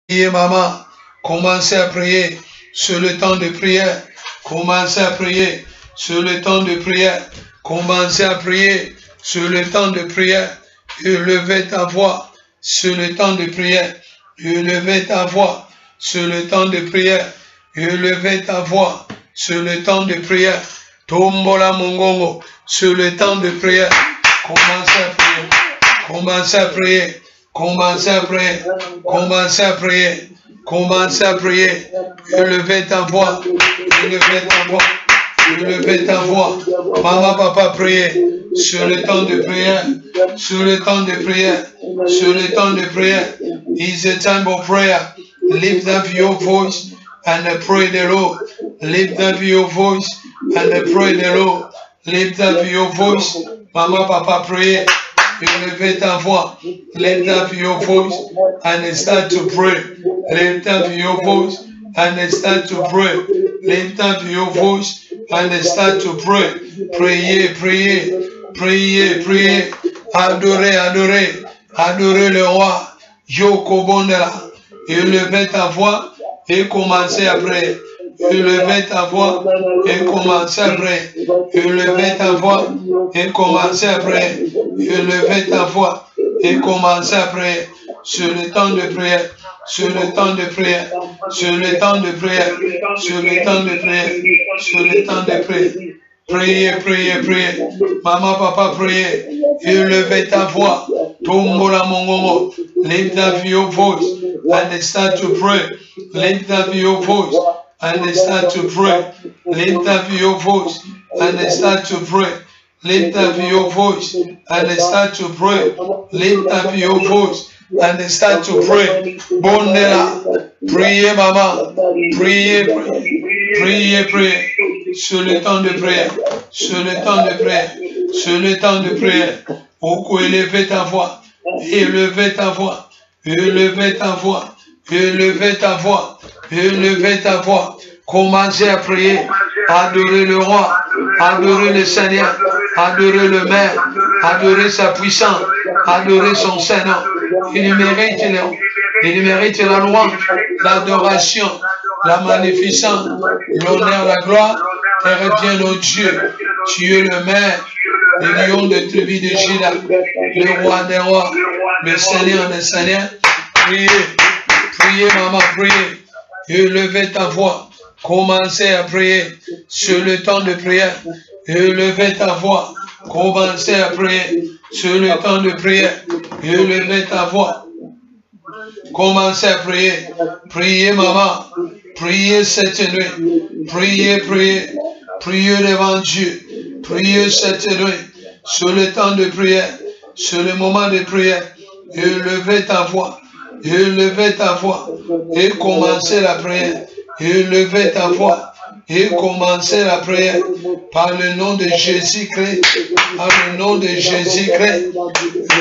Priez, maman. Commencez à prier sur le temps de prière. Commencez à prier sur le temps de prière. Commencez à prier sur le temps de prière. Élevez ta voix sur le temps de prière. Élevez ta voix sur le temps de prière. Élevez ta voix sur le temps de prière. Tombola mongongo sur le temps de prière. Commencez à prier. Commencez à prier. Commencez à prier. Commencez à prier. Commencez à prier. Élevez ta voix. Élevez ta voix. Élevez ta voix. Maman, papa, priez sur le temps de prière. Sur le temps de prière. Sur le temps de prière. It's a time of prayer. Lift up your voice and pray the Lord. Lift up your voice and pray the Lord. Lift up your voice. Maman, papa, priez. Elevate ta voix. Lift up your voice and start to pray. Lift up your voice and start to pray. Lift up your voice and start to pray. Priez, priez, priez, priez. Adorez, adorez. Adorez le roi. Yoko Bondela. Élevez ta voix et commencez à prier. Élevez ta voix et commencez à prier. Élevez ta voix et commencez à prier. Élevez ta voix et commencez à prier. Sur le temps de prière. Sur le temps de prière. Sur le temps de prière. Sur le temps de prière. Sur le temps de prière. Priez, priez, priez. Maman, papa, priez. Élevez ta voix. Tombola mongomo. Lift up your voice and start to pray. Lift up your voice and start to pray. Lift up your voice and start to pray. Lift up your voice and start to pray. Lift up your voice and start to pray. Bondela. Priez, maman. Priez, priez. Priez, priez. Sur le temps de prière. Sur le temps de prière. Sur le temps de prière. Beaucoup élevez ta voix. Élevez ta voix. Élevez ta voix. Élevez ta voix. Élevez ta voix. Commencez à prier. Adorez le roi. Adorez le Seigneur. Adorez le Maire. Adorez sa puissance. Adorez son Seigneur. Il mérite la louange, l'adoration, la magnificence, l'honneur, la gloire. Te revient au Dieu. Tu es le Maire, le lion de tribu de Juda, le roi des rois, le Seigneur des seigneurs. Priez, priez, maman, priez. Élevez ta voix. Commencez à prier sur le temps de prière. Élevez ta voix. Commencez à prier sur le temps de prière. Élevez ta voix. Commencez à prier. Priez, maman. Priez cette nuit. Priez, priez. Priez devant Dieu. Priez cette nuit. Sur le temps de prière. Sur le moment de prière. Élevez ta voix. Élevez ta voix. Et commencez la prière. Élevez ta voix. Et commencez la prière. Par le nom de Jésus-Christ. Par le nom de Jésus-Christ.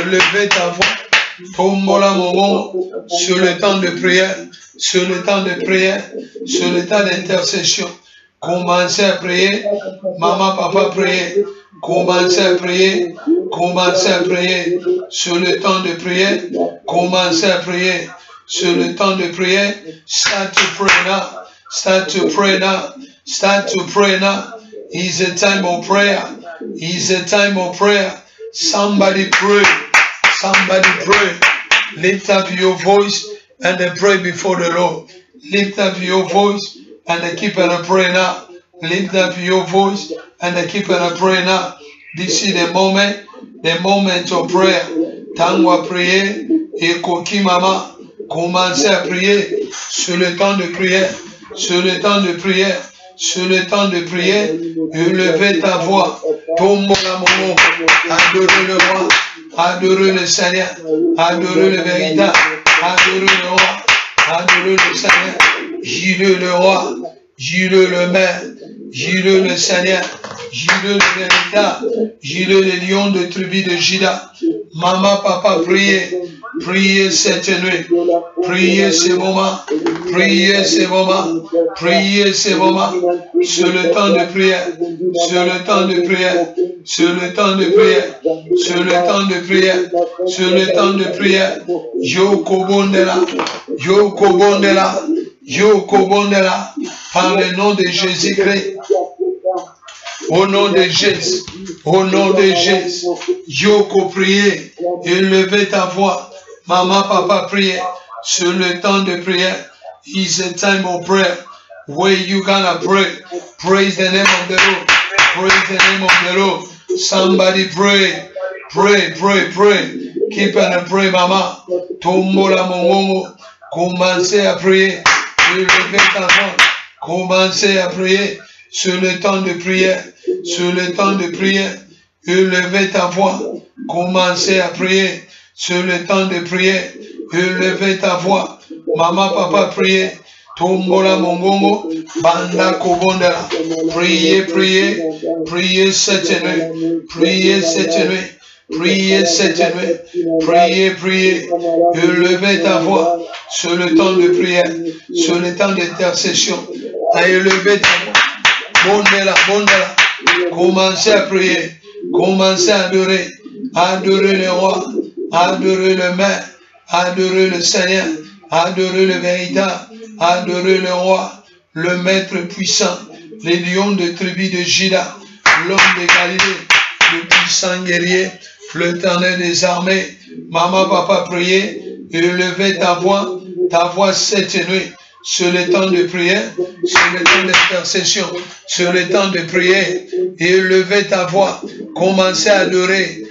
Élevez ta voix. Tombola momo. Sur le temps de prière. Sur le temps de prière. Sur le temps d'intercession. Commencez à prier. Maman, papa, priez. Commencez à prier. Commencez à prier. Sur le temps de prière. Commencez à prier. Sur le temps de prière. Start to pray now. Start to pray now. Start to pray now. It's a time of prayer. It's a time of prayer. Somebody pray. Somebody pray. Lift up your voice and pray before the Lord. Lift up your voice and keep on praying now. Lift up your voice and keep on praying now. This is the moment of prayer. Tango à prier et coquille maman. Commencez à prier sur le temps de prière. Sur le temps de prière. Sur le temps de prière. Élevez ta voix. Tombe la momo. Adorez le roi. Adorez le Seigneur. Adorez le véritable. Adorez le roi. Adorez le Seigneur. Gilez le roi. Gilez le Maire. J'irai le Seigneur, j'irai le véritable, j'irai le lion de tribu de Juda. Maman, papa, priez, priez cette nuit, priez ces moments, priez ces moments, priez ces moments, sur le temps de prière, sur le temps de prière, sur le temps de prière, sur le temps de prière, sur le temps de prière. Yoko Bondela, Yoko Bondela, Yoko Bondela, par le nom de Jésus-Christ. Au nom de Jésus, au nom de Jésus, Yoko priez, élevez ta voix. Maman, papa priez sur le temps de prière. It's a time of prayer where you gonna pray. Praise the name of the Lord. Praise the name of the Lord. Somebody pray, pray, pray, pray. Keep on pray, maman. Tombo la mongongo. Commencez à prier. Élevez ta voix. Commencez à prier sur le temps de prière. Sur le temps de prière, élevez ta voix, commencez à prier. Sur le temps de prière, élevez ta voix. Maman, papa, priez. Tombola mongongo, banda kobondela. Priez, priez, priez cette nuit. Priez cette nuit. Priez cette nuit. Priez, priez. Élevez ta voix sur le temps de prière, sur le temps d'intercession. À élever ta voix. Bondela, bondela. Commencez à prier, commencez à adorer, adorer le roi, adorer le maître, adorer le Seigneur, adorer le véritable, adorer le roi, le maître puissant, les lions de tribu de Juda, l'homme de Galilée, le puissant guerrier, l'Éternel des armées. Maman, papa, priez, élevez ta voix cette nuit. Sur le temps de prière, sur le temps d'intercession, sur le temps de prière, élevez ta voix, commencez à adorer,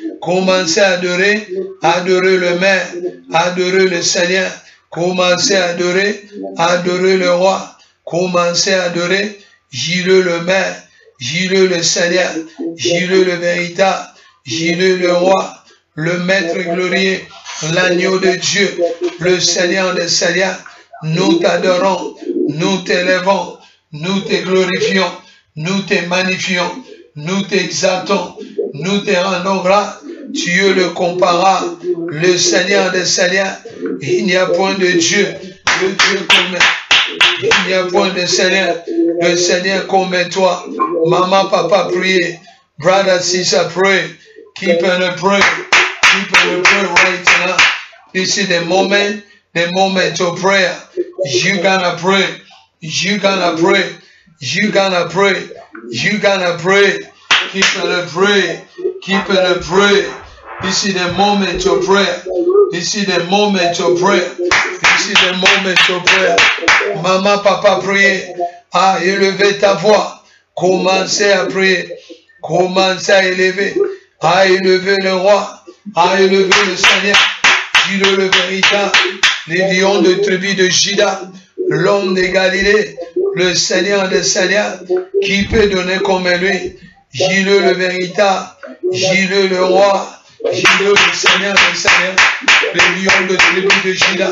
adorer le Maire, adorer le Seigneur, commencez à adorer le Roi, commencez à adorer, J'irai le Maire, j'irai le Seigneur, j'irai le véritable, j'irai le Roi, le Maître glorieux, l'agneau de Dieu, le Seigneur des Seigneurs. Nous t'adorons, nous t'élèvons, nous te glorifions, nous te magnifions, nous t'exaltons, nous te rendons grâce. Tu es le comparable, le Seigneur des Seigneurs. Il n'y a point de Dieu, le Dieu comme il n'y a point de Seigneur, le Seigneur comme toi. Maman, papa, priez. Brother, sister, pray. Keep on pray. Keep on pray right now. This is the moment of prayer. You gonna pray. You gonna pray. You gonna pray. You gonna pray. Keep on pray. Keep on pray. This is the moment of prayer. This is the moment of prayer. This is the moment of prayer. Maman, papa, priez. Ah, élevez ta voix. Commencez à prier. Commencez à élever. À élever le roi. À élever le Seigneur. J'irai le véritable. Les lions de tribu de Juda. L'homme de Galilée. Le Seigneur des Seigneurs. Qui peut donner comme lui? J'irai le véritable. J'irai le roi. J'irai le Seigneur des Seigneurs. Les lions de tribu de Juda.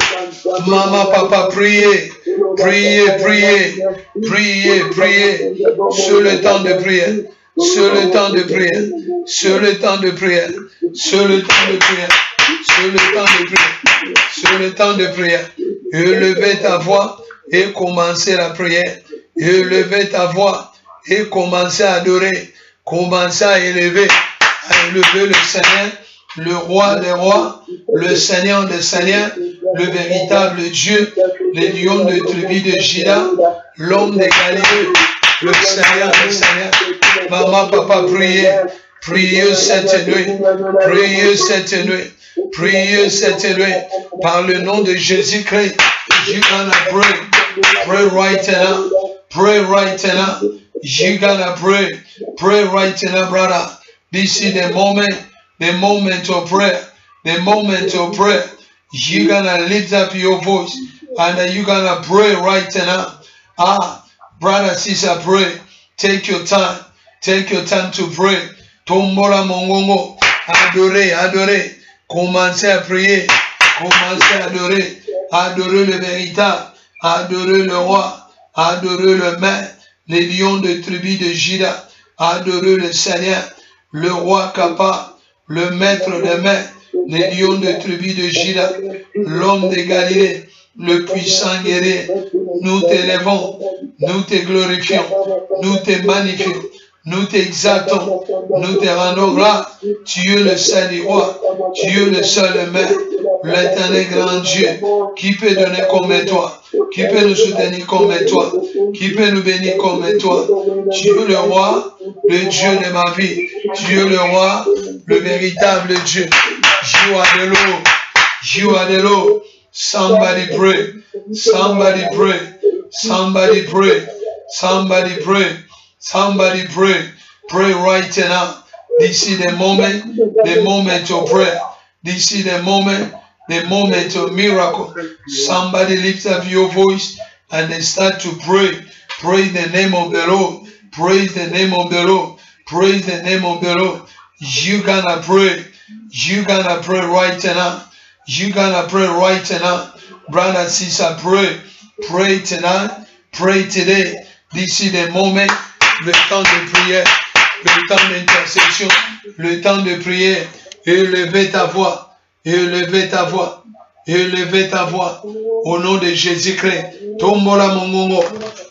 Maman, papa, priez. Priez, priez. Priez, priez. Sur le temps de prière. Sur le temps de prière. Sur le temps de prière. Sur le temps de prière. Sur le temps de prière. Sur le temps de prière. Élevez ta voix et commencez la prière. Élevez ta voix et commencez à adorer. Commencez à élever le Seigneur, le roi des rois, le Seigneur des seigneurs, le véritable Dieu, les lions de tribu de Juda, l'homme de Galilée, le Seigneur des seigneurs. Maman, papa, priez. Priez cette nuit. Priez cette nuit. Priez cette nuit. Par le nom de Jésus-Christ. You gonna pray. Pray right now. Pray right now. You gonna pray. Pray right now, brother. This is the moment of prayer. The moment of prayer. You gonna lift up your voice. And you gonna pray right now. Ah, brother, sister, pray. Take your time. Take your time to pray. Tombola mongongo. Adorez, adorez. Commencez à prier. Commencez à adorer. Adorer le véritable. Adorer le roi. Adorer le maître. les lions de tribu de Juda. Adorez le Seigneur, le roi capable, le maître des mains, les lions de tribu de Juda, l'homme de Galilée, le puissant guerrier. Nous t'élèvons, nous te glorifions, nous te magnifions, nous t'exaltons, nous te rendons grâce. Tu es le seul des rois, tu es le seul maître, l'éternel grand Dieu. Qui peut donner comme toi? Qui peut nous soutenir comme toi? Qui peut nous bénir comme toi? Tu es le roi, le Dieu de ma vie. Tu es le roi, le véritable Dieu. You are the Lord. You are the Lord. Somebody pray. Somebody pray. Somebody pray. Somebody pray. Somebody pray. Pray right now. This is the moment of prayer. This is the moment of miracle. Somebody lift up your voice and they start to pray. Praise the name of the Lord. Praise the name of the Lord. Praise the name of the Lord. You gonna pray. You gonna pray right now. You gonna pray right now. Brother, sister, pray. Pray tonight. Pray today. This is the moment. Le temps de prière. Le temps d'intercession. Le temps de prière. Élevez ta voix. Élevez ta voix. Élevez ta voix. Au nom de Jésus-Christ. Tombola mongongo.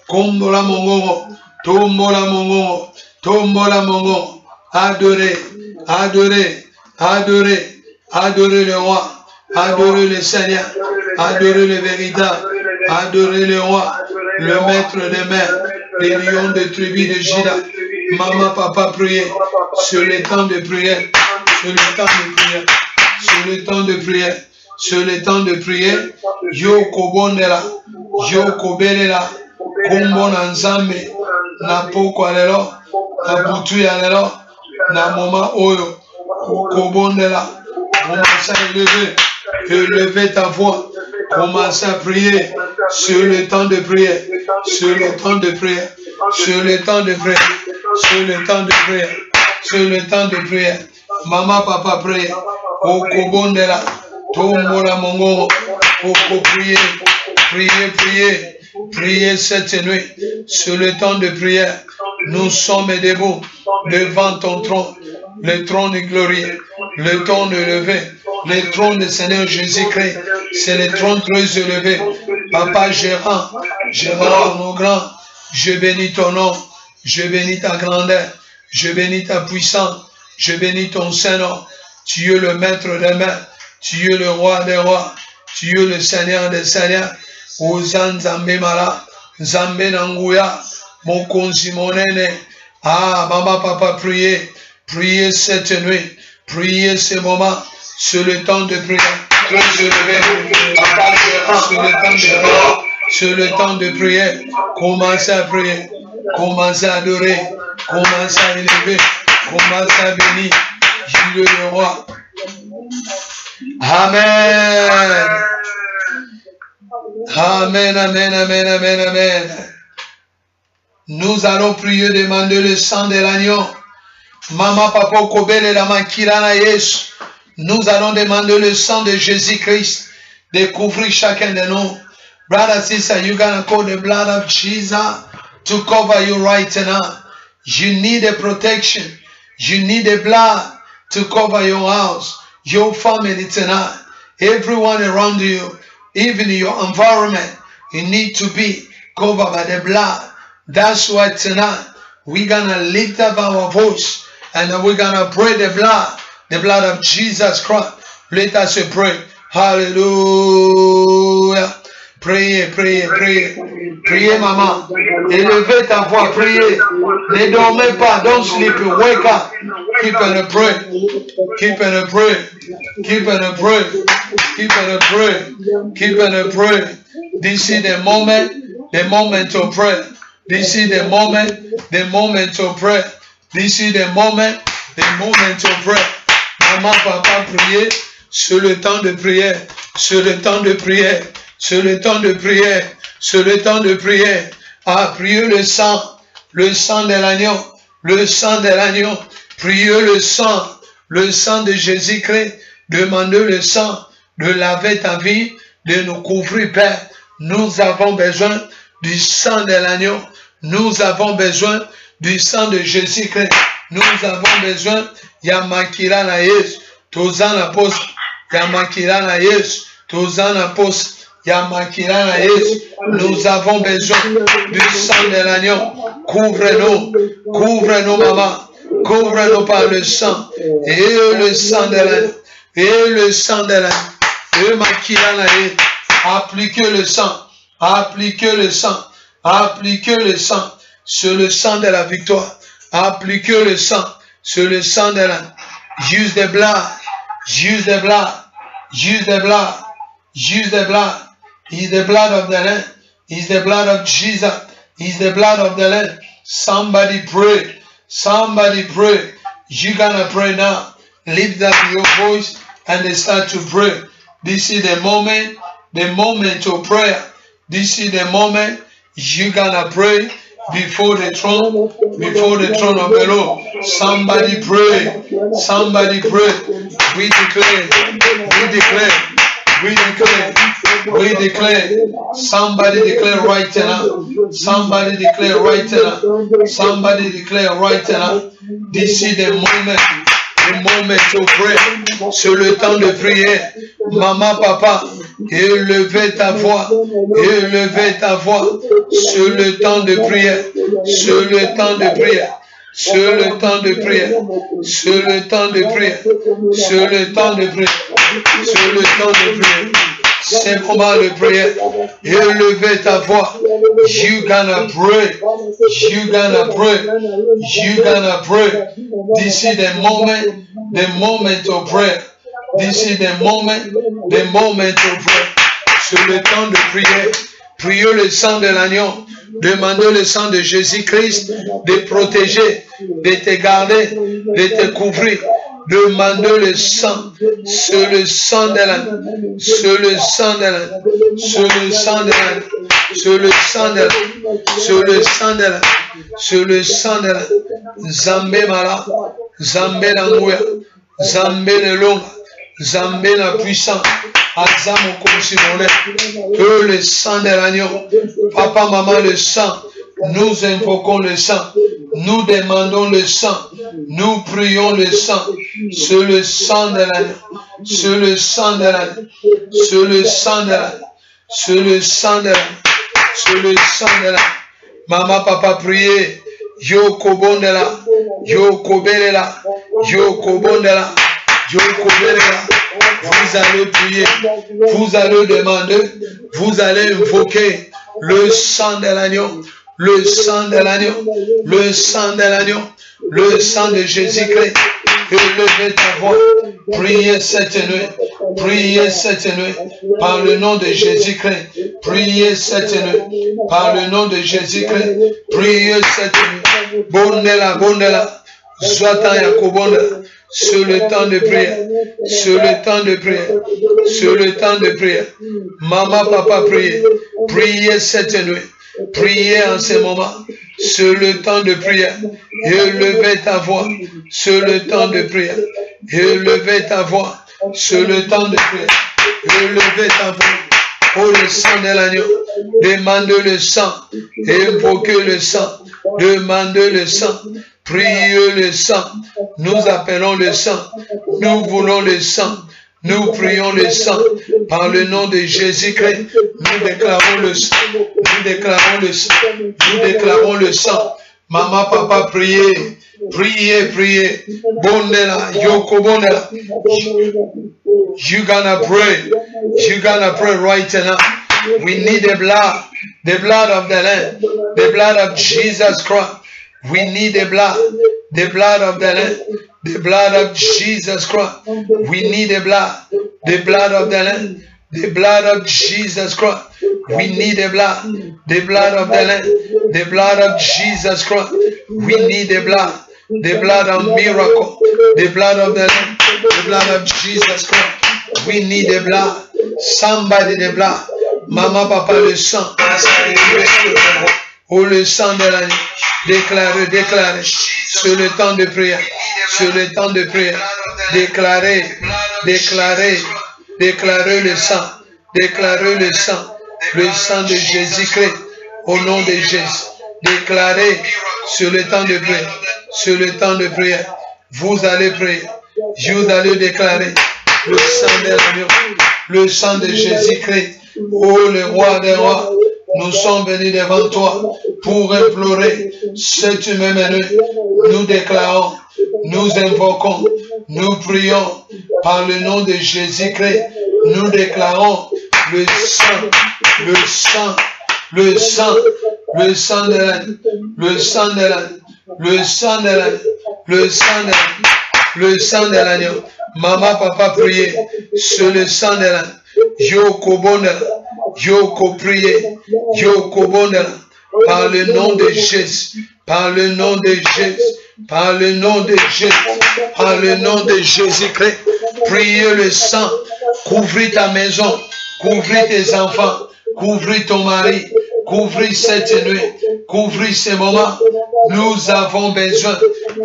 Kombola mongongo. Tombola mongongo. Tombola mongongo. Adorez. Adorez. Adorez. Adorez le roi. Adorez le Seigneur. Adorez le véritable. Adorez le roi. Le maître des mers. Les lions de tribu de Juda. Maman, papa, priez. Sur le temps de prière. Sur le temps de prière. Sur le temps de prière. Sur le temps de prière. Yo kobondela. Yo kobelela. Kombona nzambe. Na poko alelo. Na butu alelo. Na moma oyo. Kobondela. Commencez à élever. Élevez ta voix. Commencez à prier. Sur le temps de prière. Sur le temps de prière. Sur le temps de prière. Sur le temps de prière. Sur le temps de prière. Maman, papa, priez. Okobondela. Tombola mongo. Oko prier. Priez, priez. Priez cette nuit. Sur le temps de prière. Nous sommes debout devant ton trône. Le trône est glorieux. Le trône élevé. Le trône du Seigneur Jésus-Christ. C'est le trône très élevé. Papa gérant. Gérant mon grand. Je bénis ton nom. Je bénis ta grandeur. Je bénis ta puissance. Je bénis ton Saint-Nom. Tu es le maître des maîtres. Tu es le roi des rois. Tu es le Seigneur des seigneurs. Ozan Zambé Mala. Zambé Nanguya. Mon consimonene. Ah, maman, papa, priez. Priez cette nuit. Priez ce moment. Sur le temps de prière. Très élevé. Papa, sur le temps de prière. Sur le temps de prière. Commencez à prier. Commencez à adorer. Commencez à élever. Commencez à bénir. Dieu le roi. Amen. Amen, amen, amen, amen, amen. Nous allons prier, demander le sang de l'agneau. Maman, papa, kobele la makirana Yesu. Nous allons demander le sang de Jésus-Christ de couvrir chacun de nous. Brother, sister, you gonna call the blood of Jesus to cover you right now. You need a protection. You need a blood to cover your house, your family tonight. Everyone around you, even your environment, you need to be covered by the blood. That's why tonight we're gonna lift up our voice and we're gonna pray the blood of Jesus Christ. Let us pray. Hallelujah. Priez, priez, priez. Priez, maman. Élevez ta voix, priez. Ne dormez pas. Don't sleep. Wake up. Keep on pray. Keep on pray. Keep on pray. Keep on pray. Keep on pray. This is the moment of prayer. This is the moment of prayer. This is the moment of prayer. Maman, papa, priez sur le temps de prière. Sur le temps de prière. Sur le temps de prière, sur le temps de prière, à prier le sang de l'agneau, le sang de l'agneau, priez le sang de Jésus-Christ, demandez le sang de laver ta vie, de nous couvrir, Père. Nous avons besoin du sang de l'agneau, Nous avons besoin du sang de Jésus-Christ. Nous avons besoin, Yamakira na Yesu, Tozana Post, Yamakira na Yesu, Tozana Post, Yamakira na Yesu. Nous avons besoin du sang de l'agneau. Couvre-nous, maman. Couvre-nous par le sang. Et le sang de l'agneau. Et le sang de l'agneau. Et Makira na Yesu. Appliquez le sang. Appliquez le sang. Appliquez le sang. Sur le sang de la victoire. Appliquez le sang. Sur le sang de l'agneau. Use the blood. Use the blood. Use the blood. Use the blood. Is the blood of the Lamb. Is the blood of Jesus. Is the blood of the Lamb. Somebody pray. Somebody pray. You gonna pray now. Lift up your voice and start to pray. This is the moment of prayer. This is the moment you gonna pray before the throne of the Lord. Somebody pray. Somebody pray. We declare. We declare. Somebody declare right now. Somebody declare right now. Somebody declare right now. This is the moment to pray. C'est le temps de prière. Maman, papa, élevez ta voix. Élevez ta voix. C'est le temps de prière. C'est le temps de prière. C'est le temps de prière. C'est le temps de prière. C'est le temps de prière. C'est le temps de prière. C'est moment de prière. Élevez ta voix. You gonna pray. You gonna pray. You gonna pray. This is the moment of prayer. This is the moment of prayer. C'est le temps de prière. Priez le sang de l'agneau. Demandez le sang de Jésus-Christ de protéger, de te garder, de te couvrir. Demandez le sang. C'est le sang de l'agneau. C'est le sang de l'agneau. C'est le sang de l'agneau. C'est le sang de l'agneau. C'est le sang de l'agneau. C'est le sang de l'agneau. Zambé mala. Zambé l'angouya. Zambé le long. Zambé la puissance. Azam que le sang de l'agneau. Papa, maman, le sang. Nous invoquons le sang. Nous demandons le sang. Nous prions le sang. C'est le sang de l'agneau. C'est le sang de l'agneau. C'est le sang de l'agneau. C'est le sang de l'agneau. C'est le sang de l'agneau. Maman, papa, priez. Yo kobondela. Yo kobelela. Yo kobondela. Yo kobelela. Vous allez prier, vous allez demander, vous allez invoquer le sang de l'agneau, le sang de l'agneau, le sang de l'agneau, le sang de Jésus-Christ. Élevez ta voix, priez cette nuit, par le nom de Jésus-Christ. Priez cette nuit, par le nom de Jésus-Christ. Priez cette nuit. Bondela, Zwatan Yakobonda. C'est le temps de prière. C'est le temps de prière. C'est le temps de prière. Maman, papa, priez. Priez cette nuit. Priez en ce moment. C'est le temps de prière. Élevez ta voix. C'est le temps de prière. Élevez ta voix. C'est le temps de prière. Élevez ta voix. Oh, le sang de l'agneau. Demandez le sang. Invoquez le sang. Demandez le sang. Priez le sang. Nous appelons le sang. Nous voulons le sang. Nous prions le sang. Par le nom de Jésus-Christ, nous déclarons le sang. Nous déclarons le sang. Nous déclarons le sang. Maman, papa, priez. Priez. Bondela, yoko bondela. You gonna pray. You gonna pray right now. We need the blood of the Lamb, the blood of Jesus Christ. We need the blood of the Lamb, the blood of Jesus Christ. We need the blood of the Lamb, the blood of Jesus Christ. We need the blood of the Lamb, the blood of Jesus Christ. We need the blood of miracle, the blood of the Lamb, the blood of Jesus Christ. We need the blood. Somebody the blood. Maman, papa, le sang. Oh, le sang de l'agneau. Déclarez. C'est le temps de prière. C'est le temps de prière. Déclarez le sang. Déclarez le sang. Le sang de Jésus-Christ. Au nom de Jésus. déclarer sur le temps de prière. Sur le temps de prière. Vous allez prier. Vous allez déclarer le sang de l'agneau, le sang de Jésus-Christ. Oh, le roi des rois, nous sommes venus devant toi pour implorer cette même nuit. Nous déclarons, nous invoquons, nous prions par le nom de Jésus-Christ. Nous déclarons le sang, le sang, le sang, le sang de l'âne, le sang de l'âne, le sang de l'âne, le sang de l'âne, le sang de l'agneau. Maman, papa, priez sur le sang de l'âne. Yoko bonela, yoko priez, yoko bonela, par le nom de Jésus, par le nom de Jésus, par le nom de Jésus, par le nom de Jésus-Christ. Priez le sang, couvrez ta maison, couvrez tes enfants, couvrez ton mari, couvrez cette nuit, couvrez ces moments. Nous avons besoin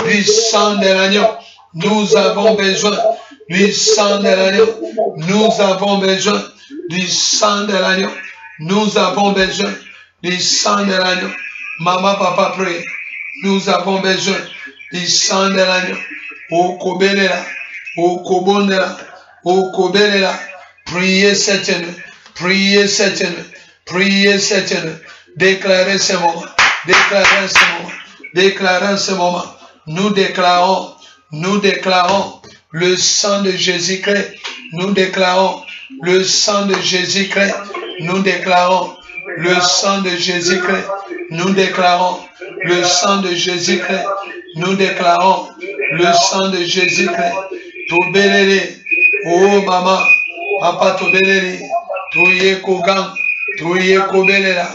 du sang de l'agneau. Nous avons besoin du sang de l'agneau. Nous avons besoin du sang de l'agneau. Nous avons besoin du sang de l'agneau. Maman, papa, prie. Nous avons besoin du sang de l'agneau. Au Kobelela, au Kobonela, au Kobelela. Priez cette nuit. Priez cette nuit. Priez cette nuit. Déclarez ce moment. Déclarez ce moment. Déclarez ce moment. Nous déclarons le sang de Jésus-Christ. Nous déclarons le sang de Jésus-Christ. Nous déclarons le sang de Jésus-Christ. Nous déclarons le sang de Jésus-Christ. Nous déclarons le sang de Jésus-Christ. Tobelele, oh maman, papa tobelele, toye kogan, toye kobelela,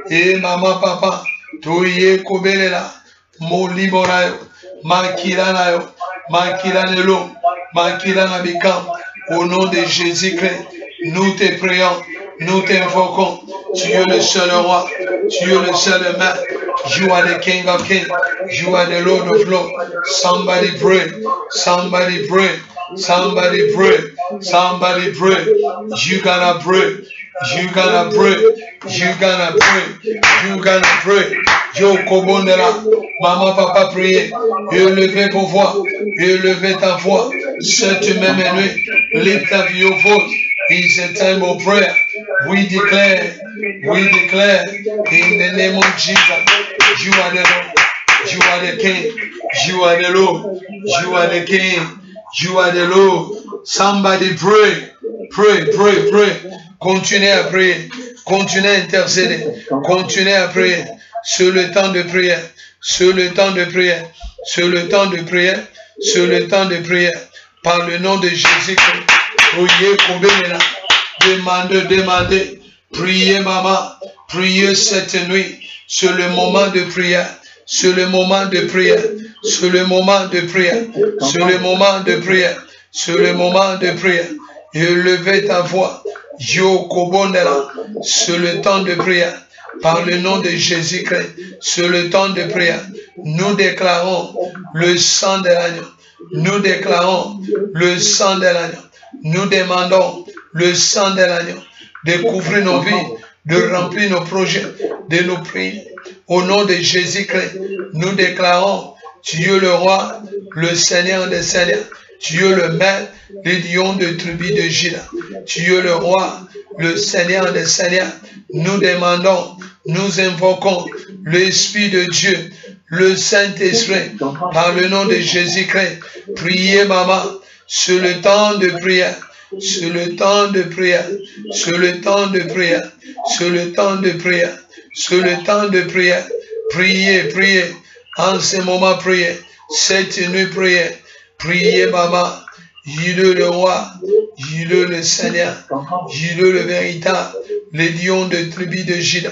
et maman papa, toye kobelela, mo liborayo, makilanayo, makilanelo, makilanabikam, au nom de Jésus-Christ, nous te prions, nous t'invoquons. Tu es le seul roi, tu es le seul maître. You are the King of Kings, you are the Lord of Lords. Somebody pray, somebody pray, somebody pray, somebody pray. You gonna pray, you gonna pray, you gonna pray, you gonna pray. Yo Kobondela, maman, papa, priez, élevez vos voix, élevez ta voix. Cette même nuit, lift up your voice. It's a time of prayer. We declare in the name of Jesus, you are the Lord, you are the King, you are the Lord, you are the King, you are the Lord. Somebody pray, pray, pray, pray. Continuez à prier, continuez à intercéder, continuez à prier sur le temps de prière, sur le temps de prière, sur le temps de prière, sur le temps de prière, par le nom de Jésus-Christ. Demandez, priez maman, priez cette nuit sur le moment de prière, sur le moment de prière, sur le moment de prière, sur le moment de prière, sur le moment de prière. Élevez ta voix, Yo Kobondela, sur le temps de prière, par le nom de Jésus-Christ, sur le temps de prière. Nous déclarons le sang de l'agneau. Nous déclarons le sang de l'agneau. Nous demandons le sang de l'agneau de couvrir nos vies, de remplir nos projets, de nous prier. Au nom de Jésus-Christ, nous déclarons, tu es le roi, le Seigneur des Seigneurs. Tu es le maître, le lion de tribu de Juda. Tu es le roi, le Seigneur des Seigneurs. Nous demandons, nous invoquons l'Esprit de Dieu, le Saint-Esprit, par le nom de Jésus-Christ. Priez, maman, sur le temps de prière, sur le temps de prière, sur le temps de prière, sur le temps de prière, sur le temps de prière. Priez, priez, en ce moment, priez, cette nuit, priez, priez, maman. Il est le roi, il est le Seigneur, il est le véritable, le lion de tribu de Juda,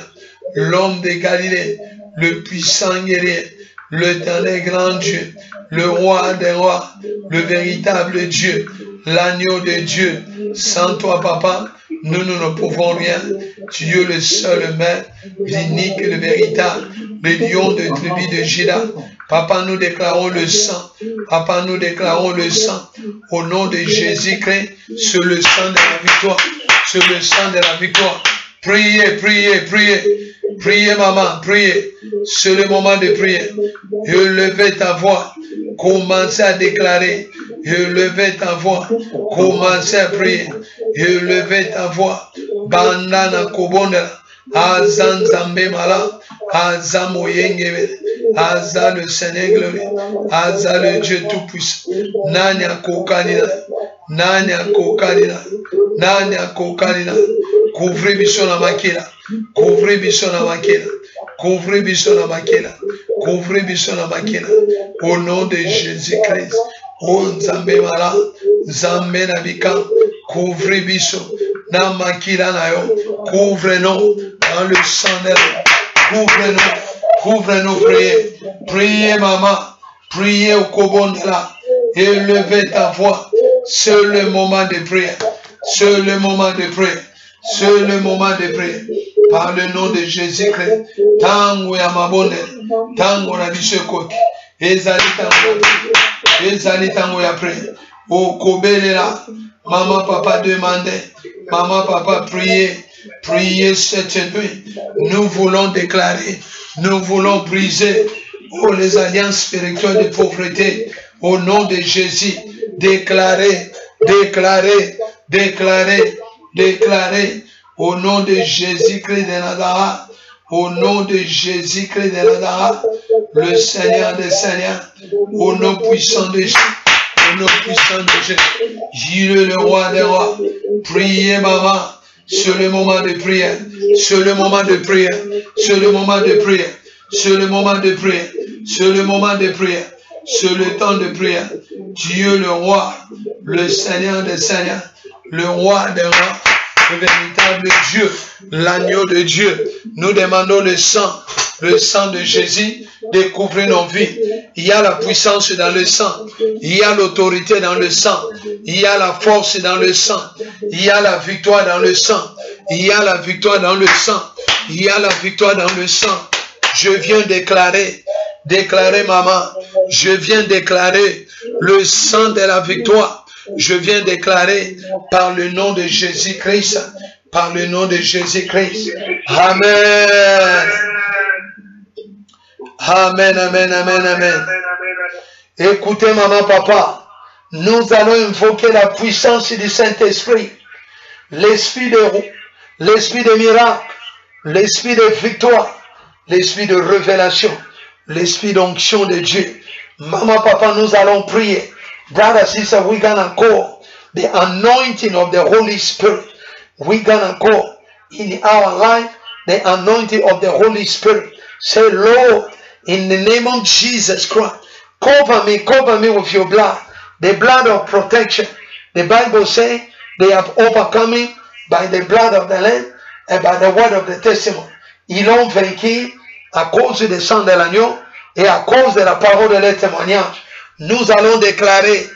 l'homme de Galilée, le puissant guerrier, l'éternel grand Dieu, le roi des rois, le véritable Dieu, l'agneau de Dieu. Sans toi, papa, nous ne pouvons rien. Tu es le seul maître, l'unique, le véritable, le lion de tribu de Juda. Papa, nous déclarons le sang. Papa, nous déclarons le sang. Au nom de Jésus-Christ, sur le sang de la victoire. Sur le sang de la victoire. Priez, priez, priez. Priez, maman, priez. C'est le moment de prier. Élevez ta voix. Commencez à déclarer. Élevez ta voix. Commencez à prier. Élevez ta voix. Bandana kobonda. Azan zambe mala. Azan moyengebe. Azan le Seigneur glorieux. Azan le Dieu tout-puissant. Nanya kokanina. Nanya kokanina. Nanya kokanina. Couvrez biso na makila. Couvrez biso na makila. Couvrez biso na makila. Couvrez biso na makila. Au nom de Jésus-Christ. Oh Nzambe mala. Nzambe na bika. Couvrez biso na makila na yo. Couvre-nous dans le sang de l'eau. Couvre-nous. Couvre-nous, priez. Priez, maman. Priez au Kobondela. Élevez ta voix. C'est le moment de prière. C'est le moment de prière. C'est le moment de prière. Par le nom de Jésus-Christ. Tango ya mabonde. Tango na bisekoki. Ezali tango ya prière. Au Kobelela. Maman, papa demandait. Maman, papa priez. Priez cette nuit. Nous voulons déclarer. Nous voulons briser les alliances spirituelles de pauvreté. Au nom de Jésus. Déclarer. Déclarer. Déclarer. Déclarer. Au nom de Jésus-Christ de Nazareth. Au nom de Jésus-Christ de Nazareth. Le Seigneur des Seigneurs. Au nom puissant de Jésus. Au nom puissant de Jésus. Jésus le roi des rois. Priez, maman. C'est le moment de prière. C'est le moment de prière. C'est le moment de prière. C'est le moment de prière. C'est le moment de prière. C'est le temps de prière. Dieu le roi, le Seigneur des Seigneurs, le roi des rois, le véritable Dieu, l'agneau de Dieu. Nous demandons le sang de Jésus, de couvrir nos vies. Il y a la puissance dans le sang. Il y a l'autorité dans le sang. Il y a la force dans le sang. Il y a la victoire dans le sang. Il y a la victoire dans le sang. Il y a la victoire dans le sang. Je viens déclarer, maman, je viens déclarer le sang de la victoire. Je viens déclarer par le nom de Jésus-Christ. Par le nom de Jésus-Christ. Amen. Amen, amen, amen, amen. Écoutez, maman, papa, nous allons invoquer la puissance du Saint-Esprit, l'esprit de miracle, l'esprit de victoire, l'esprit de révélation, l'esprit d'onction de Dieu. Maman, papa, nous allons prier. Brother, sister, we're gonna call the anointing of the Holy Spirit. We're gonna call in our life the anointing of the Holy Spirit. Say, Lord, in the name of Jesus Christ, cover me with your blood, the blood of protection. The Bible says they have overcome him by the blood of the Lamb and by the word of the testimony. Ils l'ont vaincu à cause du sang de l'agneau et à cause de la parole de leur témoignage. Nous allons déclarer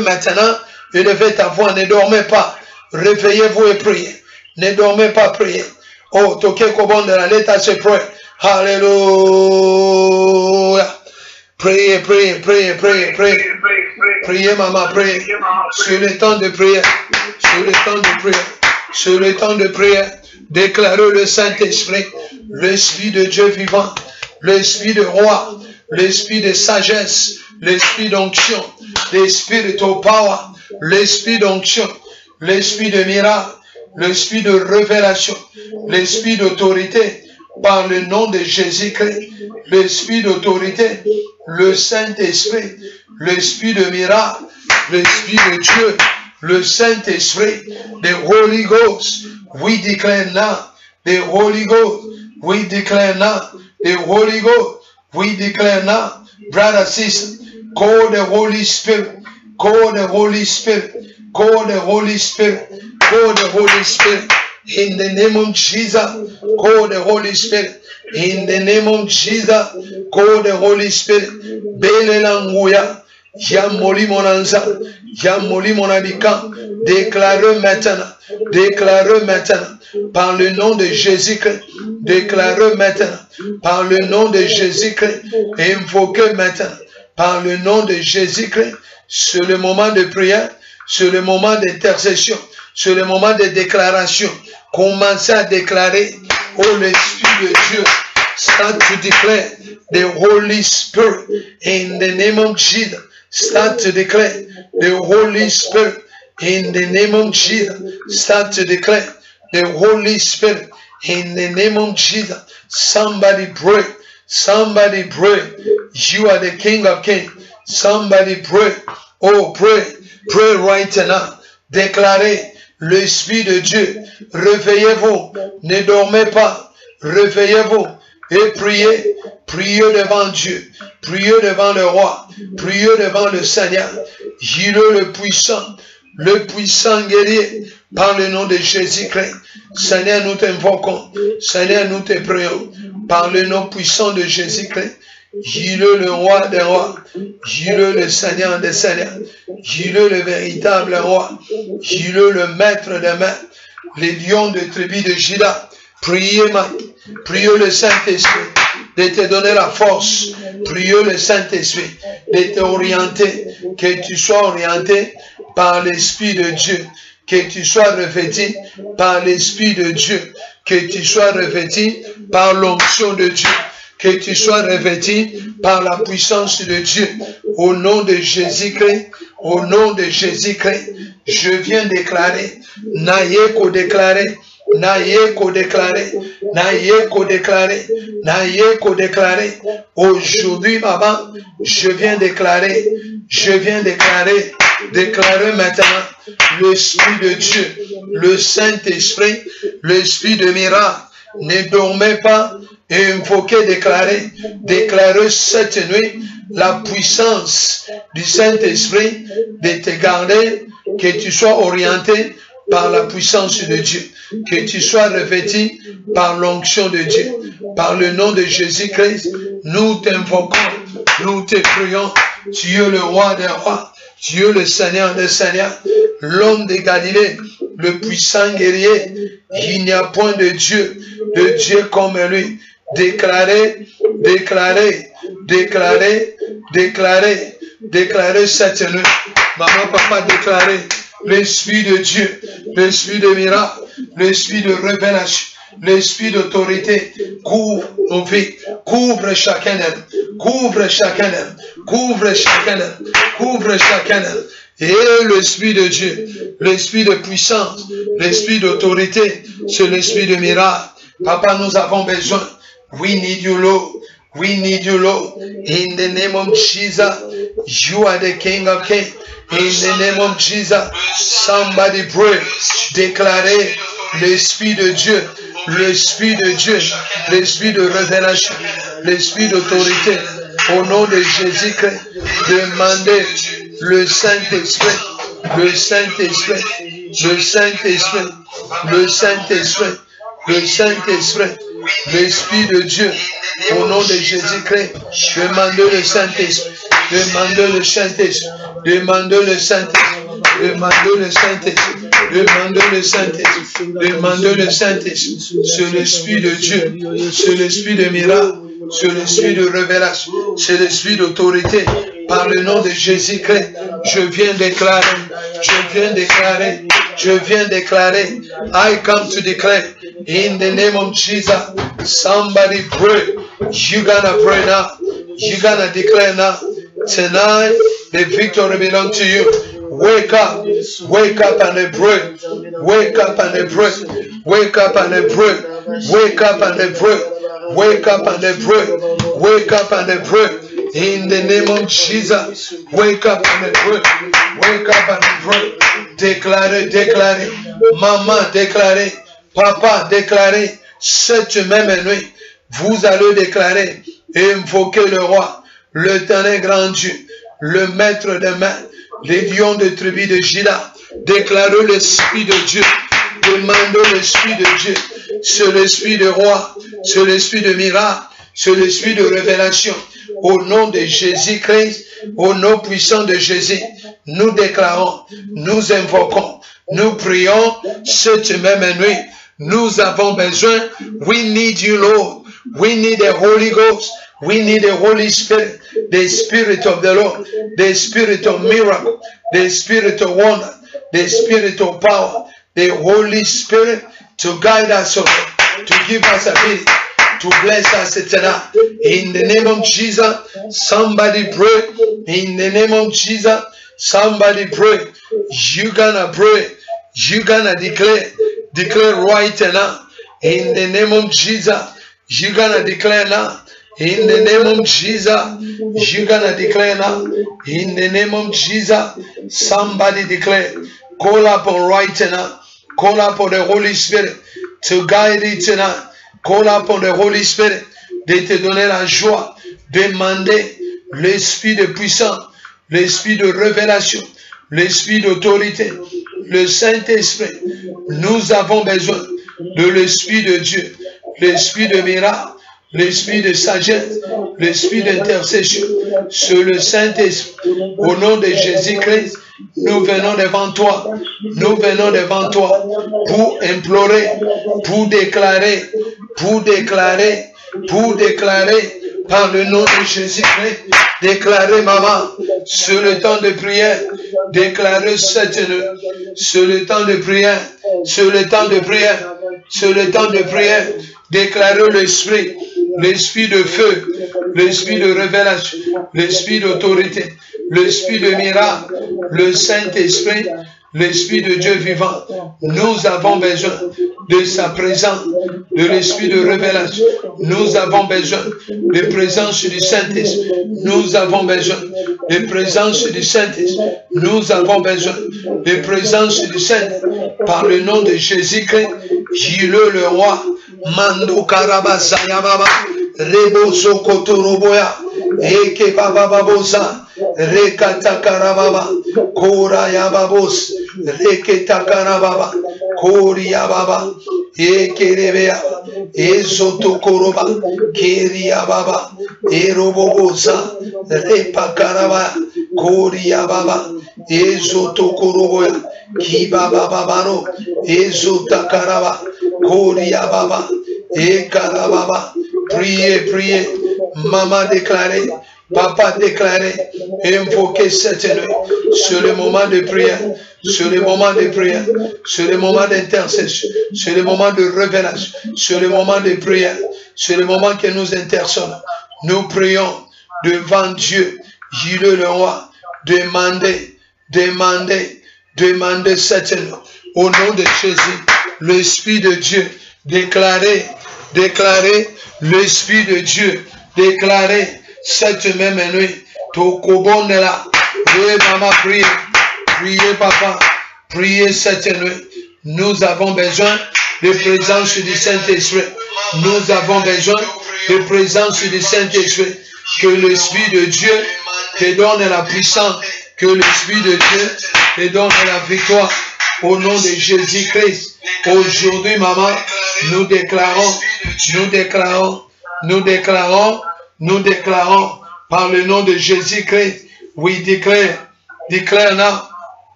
maintenant, élevez ta voix, ne dormez pas, réveillez-vous et priez. Ne dormez pas, priez. Oh, toquez kobonde, let us pray. Hallelujah. Priez, priez, priez, priez, priez. Priez, maman, priez. Sur le temps de prière. Sur le temps de prière. Sur le temps de prière. Déclarez le Saint-Esprit. L'Esprit de Dieu vivant. L'Esprit de roi. L'Esprit de sagesse. L'Esprit d'onction. L'Esprit de power. L'Esprit d'onction. L'Esprit de miracle. L'Esprit de révélation. L'Esprit d'autorité. Par le nom de Jésus-Christ, l'Esprit d'autorité, le Saint-Esprit, l'Esprit de miracle, l'Esprit de Dieu, le Saint-Esprit, the Holy Ghost, we declare now, the Holy Ghost, we declare now, the Holy Ghost, we declare now, brother, sister, call the Holy Spirit, call the Holy Spirit, call the Holy Spirit, call the Holy Spirit. In the name of Jesus, call the Holy Spirit. In the name of Jesus, call the Holy Spirit. Belelanguya, Yamoli monanza, Yamoli monabika. Déclarez maintenant, par le nom de Jésus-Christ. Déclarez maintenant, par le nom de Jésus-Christ. Invoquez maintenant, par le nom de Jésus-Christ. C'est le moment de prière, c'est le moment d'intercession, c'est le moment de déclaration. Commencez à déclarer Oh, l'Esprit de Dieu, start to declare the Holy Spirit in the name of Jesus. Start to declare the Holy Spirit in the name of Jesus. Start to declare the Holy Spirit in the name of Jesus. Somebody pray. Somebody pray. You are the King of Kings. Somebody pray. Oh, pray. Pray right now. Déclarez l'Esprit de Dieu. Réveillez-vous. Ne dormez pas. Réveillez-vous. Et priez. Priez devant Dieu. Priez devant le roi. Priez devant le Seigneur. Il est le puissant guerrier, par le nom de Jésus-Christ. Seigneur, nous t'invoquons. Seigneur, nous te prions. Par le nom puissant de Jésus-Christ. Il est le roi des rois. Il est le Seigneur des seigneurs. Il est le véritable roi. Il est le maître des maîtres. Les lions de tribu de Juda. Priez, priez le Saint-Esprit de te donner la force. Priez le Saint-Esprit de t'orienter. Que tu sois orienté par l'Esprit de Dieu. Que tu sois revêtu par l'Esprit de Dieu. Que tu sois revêtu par l'onction de Dieu. Que tu sois revêtu par la puissance de Dieu. Au nom de Jésus-Christ, au nom de Jésus-Christ, je viens déclarer, n'ayez qu'au déclarer, n'ayez qu'au déclarer, n'ayez qu'au déclarer, n'ayez qu'au déclarer. Aujourd'hui, maman, je viens déclarer maintenant l'Esprit de Dieu, le Saint-Esprit, l'Esprit de miracle. Ne dormez pas et invoquez, déclarez cette nuit la puissance du Saint-Esprit de te garder, que tu sois orienté par la puissance de Dieu, que tu sois revêtu par l'onction de Dieu. Par le nom de Jésus-Christ, nous t'invoquons, nous te prions. Tu es le roi des rois, tu es le Seigneur des seigneurs, l'homme de Galilée, le puissant guerrier. Il n'y a point de Dieu comme lui. Déclarez cette nuit. Maman, papa, déclarez l'Esprit de Dieu, l'Esprit de miracle, l'Esprit de révélation, l'Esprit d'autorité couvre nos vies, couvre chacun d'eux, couvre chacun d'eux, couvre chacun d'eux, couvre chacun d'eux. Et l'Esprit de Dieu, l'Esprit de puissance, l'Esprit d'autorité, c'est l'Esprit de miracle. Papa, nous avons besoin. We need you, Lord. We need you, Lord. In the name of Jesus, you are the King of Kings. In the name of Jesus, somebody pray. Déclarez l'Esprit de Dieu, l'Esprit de Dieu, l'Esprit de révélation, l'Esprit d'autorité. Au nom de Jésus-Christ, demandez le Saint-Esprit, le Saint-Esprit, le Saint-Esprit, le Saint-Esprit, le Saint-Esprit, l'Esprit de Dieu. Au nom de Jésus-Christ, demandez le Saint-Esprit, demandez le Saint-Esprit, demandez le Saint-Esprit, demandez le Saint-Esprit, demandez le Saint-Esprit, demandez le Saint-Esprit. C'est l'Esprit de Dieu, c'est l'Esprit de miracle, c'est l'Esprit de révélation, c'est l'Esprit d'autorité. Par le nom de Jésus-Christ, je viens déclarer, I come to declare, in the name of Jesus. Somebody pray. You gonna pray now. You gonna declare now. Tonight, the victory belongs to you. Wake up and pray. Wake up and pray. Wake up and pray. Wake up and pray. Wake up and pray. Wake up and pray. In the name of Jesus, wake up and pray. Wake up and pray. Déclarez. Maman, déclarez. Papa, déclarez. Cette même nuit, vous allez déclarer et invoquer le roi, l'Éternel grand Dieu, le maître des mains, les lions de tribu de Juda. Déclarez l'Esprit de Dieu. Demandez l'Esprit de Dieu. C'est l'Esprit de roi, c'est l'Esprit de miracle, c'est l'Esprit de révélation. Au nom de Jésus-Christ, au nom puissant de Jésus, nous déclarons, nous invoquons, nous prions cette même nuit. Nous avons besoin. We need you, Lord. We need the Holy Ghost. We need the Holy Spirit, the Spirit of the Lord, the Spirit of miracle, the Spirit of wonder, the Spirit of power, the Holy Spirit to guide us, to give us ability, to bless us eternal. In the name of Jesus, somebody pray. In the name of Jesus, somebody pray. You gonna pray. You gonna declare right now. In the name of Jesus, you gonna declare now. In the name of Jesus, you gonna declare now. In the name of Jesus, somebody declare. Call upon right now. Call upon the Holy Spirit to guide it tonight. Call upon the Holy Spirit de te donner la joie. Demander l'esprit de puissance, l'esprit de révélation, l'esprit d'autorité, le Saint-Esprit. Nous avons besoin de l'esprit de Dieu, l'esprit de miracle, l'esprit de sagesse, l'esprit d'intercession sur le Saint-Esprit. Au nom de Jésus-Christ, nous venons devant toi. Nous venons devant toi pour implorer, pour déclarer, par le nom de Jésus-Christ, déclarer, maman, sur le temps de prière, déclarer cette nuit, sur le temps de prière, sur le temps de prière, sur le temps de prière, déclarer l'esprit de feu, l'esprit de révélation, l'esprit d'autorité, l'esprit de miracle, le Saint-Esprit, l'Esprit de Dieu vivant. Nous avons besoin de sa présence, de l'Esprit de révélation. Nous avons besoin de présence du Saint-Esprit. Nous avons besoin de présence du Saint-Esprit. Nous avons besoin de présence du Saint-Esprit. Par le nom de Jésus-Christ, Jile le roi, Mando Karabasaya Baba, Rebo Sokotoroboya, Eke Baba Babosa, Rekata Karababa, Kora Yababos, Reketa Karababa, Kori Yababa, Eke Rebea, Ezoto Koroba, Keri Yababa, Erobobosa, Repa Karaba, Kori Yababa, Ezoto Koroboya, Kibaba Babaro, Ezota Karaba, Kori Yababa, Ekarababa. Priez, maman déclarez, papa déclarez, invoquez cette nuit sur le moment de prière, sur le moment de prière, sur le moment d'intercession, sur le moment de révélation, sur le moment de prière, sur le moment que nous intercessons. Nous prions devant Dieu, Jile le roi, demandez cette nuit. Au nom de Jésus, l'Esprit de Dieu, déclarez l'Esprit de Dieu, déclarez cette même nuit. Tokobonela, priez maman, priez papa, priez cette nuit. Nous avons besoin de présence du Saint-Esprit. Nous avons besoin de présence du Saint-Esprit. Que l'Esprit de Dieu te donne la puissance, que l'Esprit de Dieu te donne la victoire. Au nom de Jésus-Christ, aujourd'hui, maman, nous déclarons par le nom de Jésus-Christ. We declare now.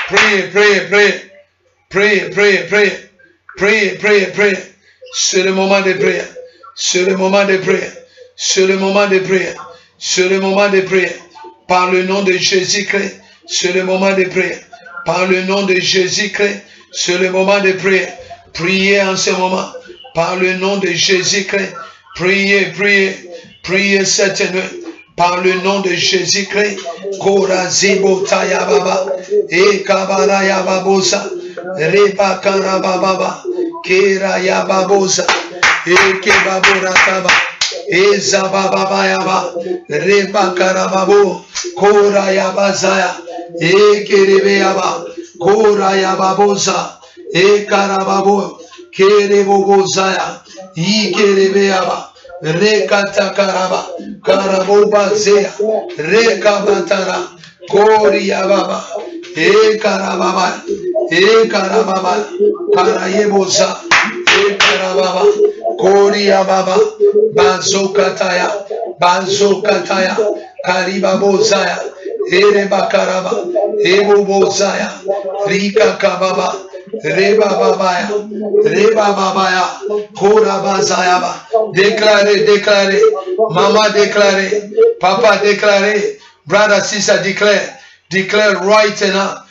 Pray. C'est le moment de prière. C'est le moment de prière. C'est le moment de prière. C'est le moment de prière. Par le nom de Jésus-Christ, c'est le moment de prière. Par le nom de Jésus-Christ, c'est le moment de prière. Priez en ce moment. Par le nom de Jésus-Christ, priez cette nuit. Par le nom de Jésus-Christ, Korazibo Tayababa, Ekabara Yababosa, Reba Karababa, Kera Yababosa, Ekebaburataba, Ezababa Yaba, Reba Karababo, Kora Yabazaya, Ekerebeyaba, Kora Yababosa, Ekarababo, Kerebogozaya, Ikerebeyaba, Rekatakaraba, Karabobazea, Rekabatara, Koriyababa, Ekarababa, Karayebosa, Ekarababa, Koriyababa, Bazokataya, Karibabozaya, Erebakaraba, Ebobozaya, Rika Kababa, Rebababaya, Korabazayaba. Déclarez, maman déclarez, papa déclarez, brother, sister declare right now,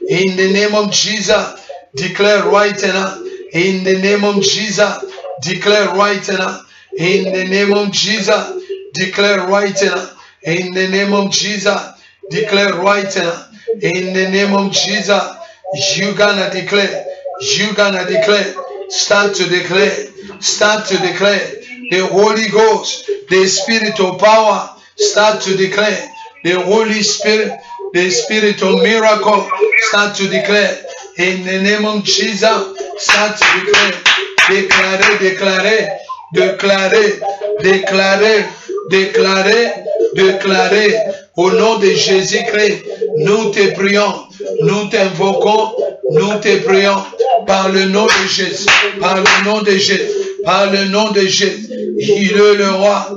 in the name of Jesus, Declare right now. In the name of Jesus. Declare right now. In the name of Jesus. Declare right now. In the name of Jesus. Declare right now. In the name of Jesus. You gonna declare. You gonna declare. Start to declare. Start to declare. The Holy Ghost, the Spirit of power, start to declare. The Holy Spirit, the Spirit of miracle, start to declare. In the name of Jesus, start to declare. Déclarer, déclarer, déclarer, déclarer, déclarer, déclarer. Au nom de Jésus-Christ, nous te prions, nous t'invoquons, nous te prions. Par le nom de Jésus, par le nom de Jésus, par le nom de Jésus. Il est le roi,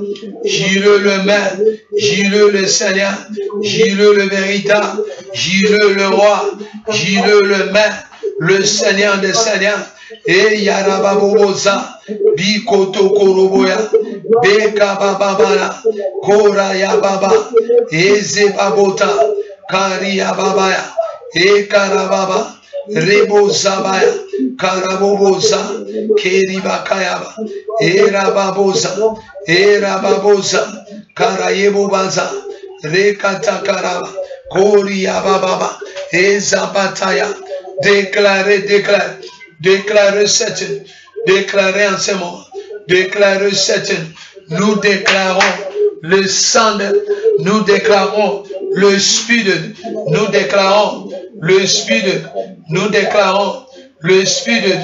il est le maître, il est le Seigneur, il est le véritable, il est le roi, il est le maître, le Seigneur des Seigneurs. Et Yarababosa, Bikoto Koroboya, Beka Bababara, Koraya Baba, Ezebabota, Karia Babaya, E Karababa. Rebo Zabaya, Karaboboza, Keribakayaba, Erababoza, Erababoza, Karayebobaza, Rekatakaraba, Koriababa, Ezabataya. Déclarez, déclarez, déclarez cette, déclarez en ce moment, déclarez cette. Nous déclarons le sang, nous déclarons le Spirit, nous déclarons le Spirit, nous déclarons le Spirit,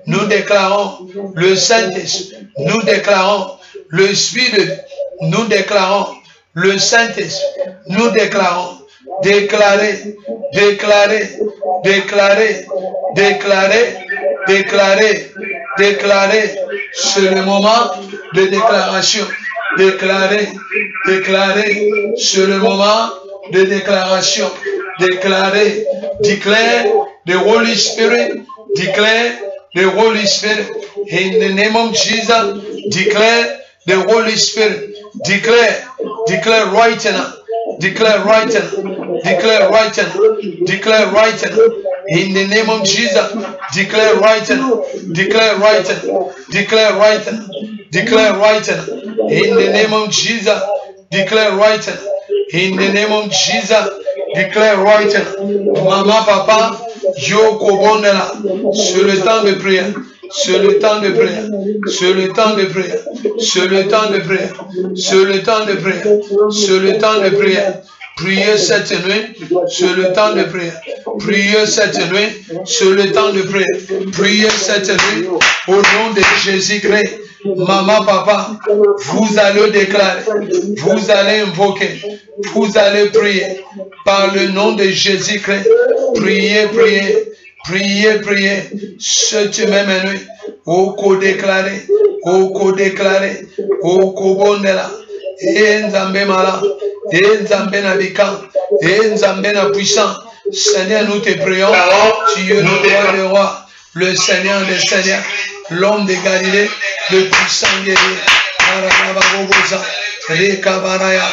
nous déclarons le Saint-Esprit, nous déclarons le Spirit, nous déclarons le Saint-Esprit, nous déclarons, déclarer, déclarer, déclarer, déclarer, déclarer, déclarer, c'est le moment de déclaration, déclarer, déclarer, c'est le moment de déclaration, déclarer, declare the Holy Spirit, declare the Holy Spirit, in the name of Jesus, declare the Holy Spirit, declare right now, declare right now, declare right now, declare right now, in the name of Jesus, declare right now, declare right now, declare right now, declare right now, in the name of Jesus, declare right now, in the name of Jesus, declare right now. Maman, papa, yo kobonela, c'est le temps de prière. C'est le temps de prière. C'est le temps de prière. C'est le temps de prière. C'est le temps de prière. C'est le temps de prière. Priez cette nuit, c'est le temps de prière. Priez cette nuit, c'est le temps de prière. Priez cette nuit, au nom de Jésus-Christ. Maman, papa, vous allez déclarer, vous allez invoquer, vous allez prier par le nom de Jésus-Christ. Priez, priez, priez, priez, cette même nuit, au co-déclaré, au co-déclaré, au co-bondela, et Nzambe mala, et Nzambe nabika, et Nzambe na puissant. Seigneur, nous te prions, tu es le roi des rois, le Seigneur des seigneurs, l'homme de Galilée, le puissant guerrier. Karababoza, Rekabaraya,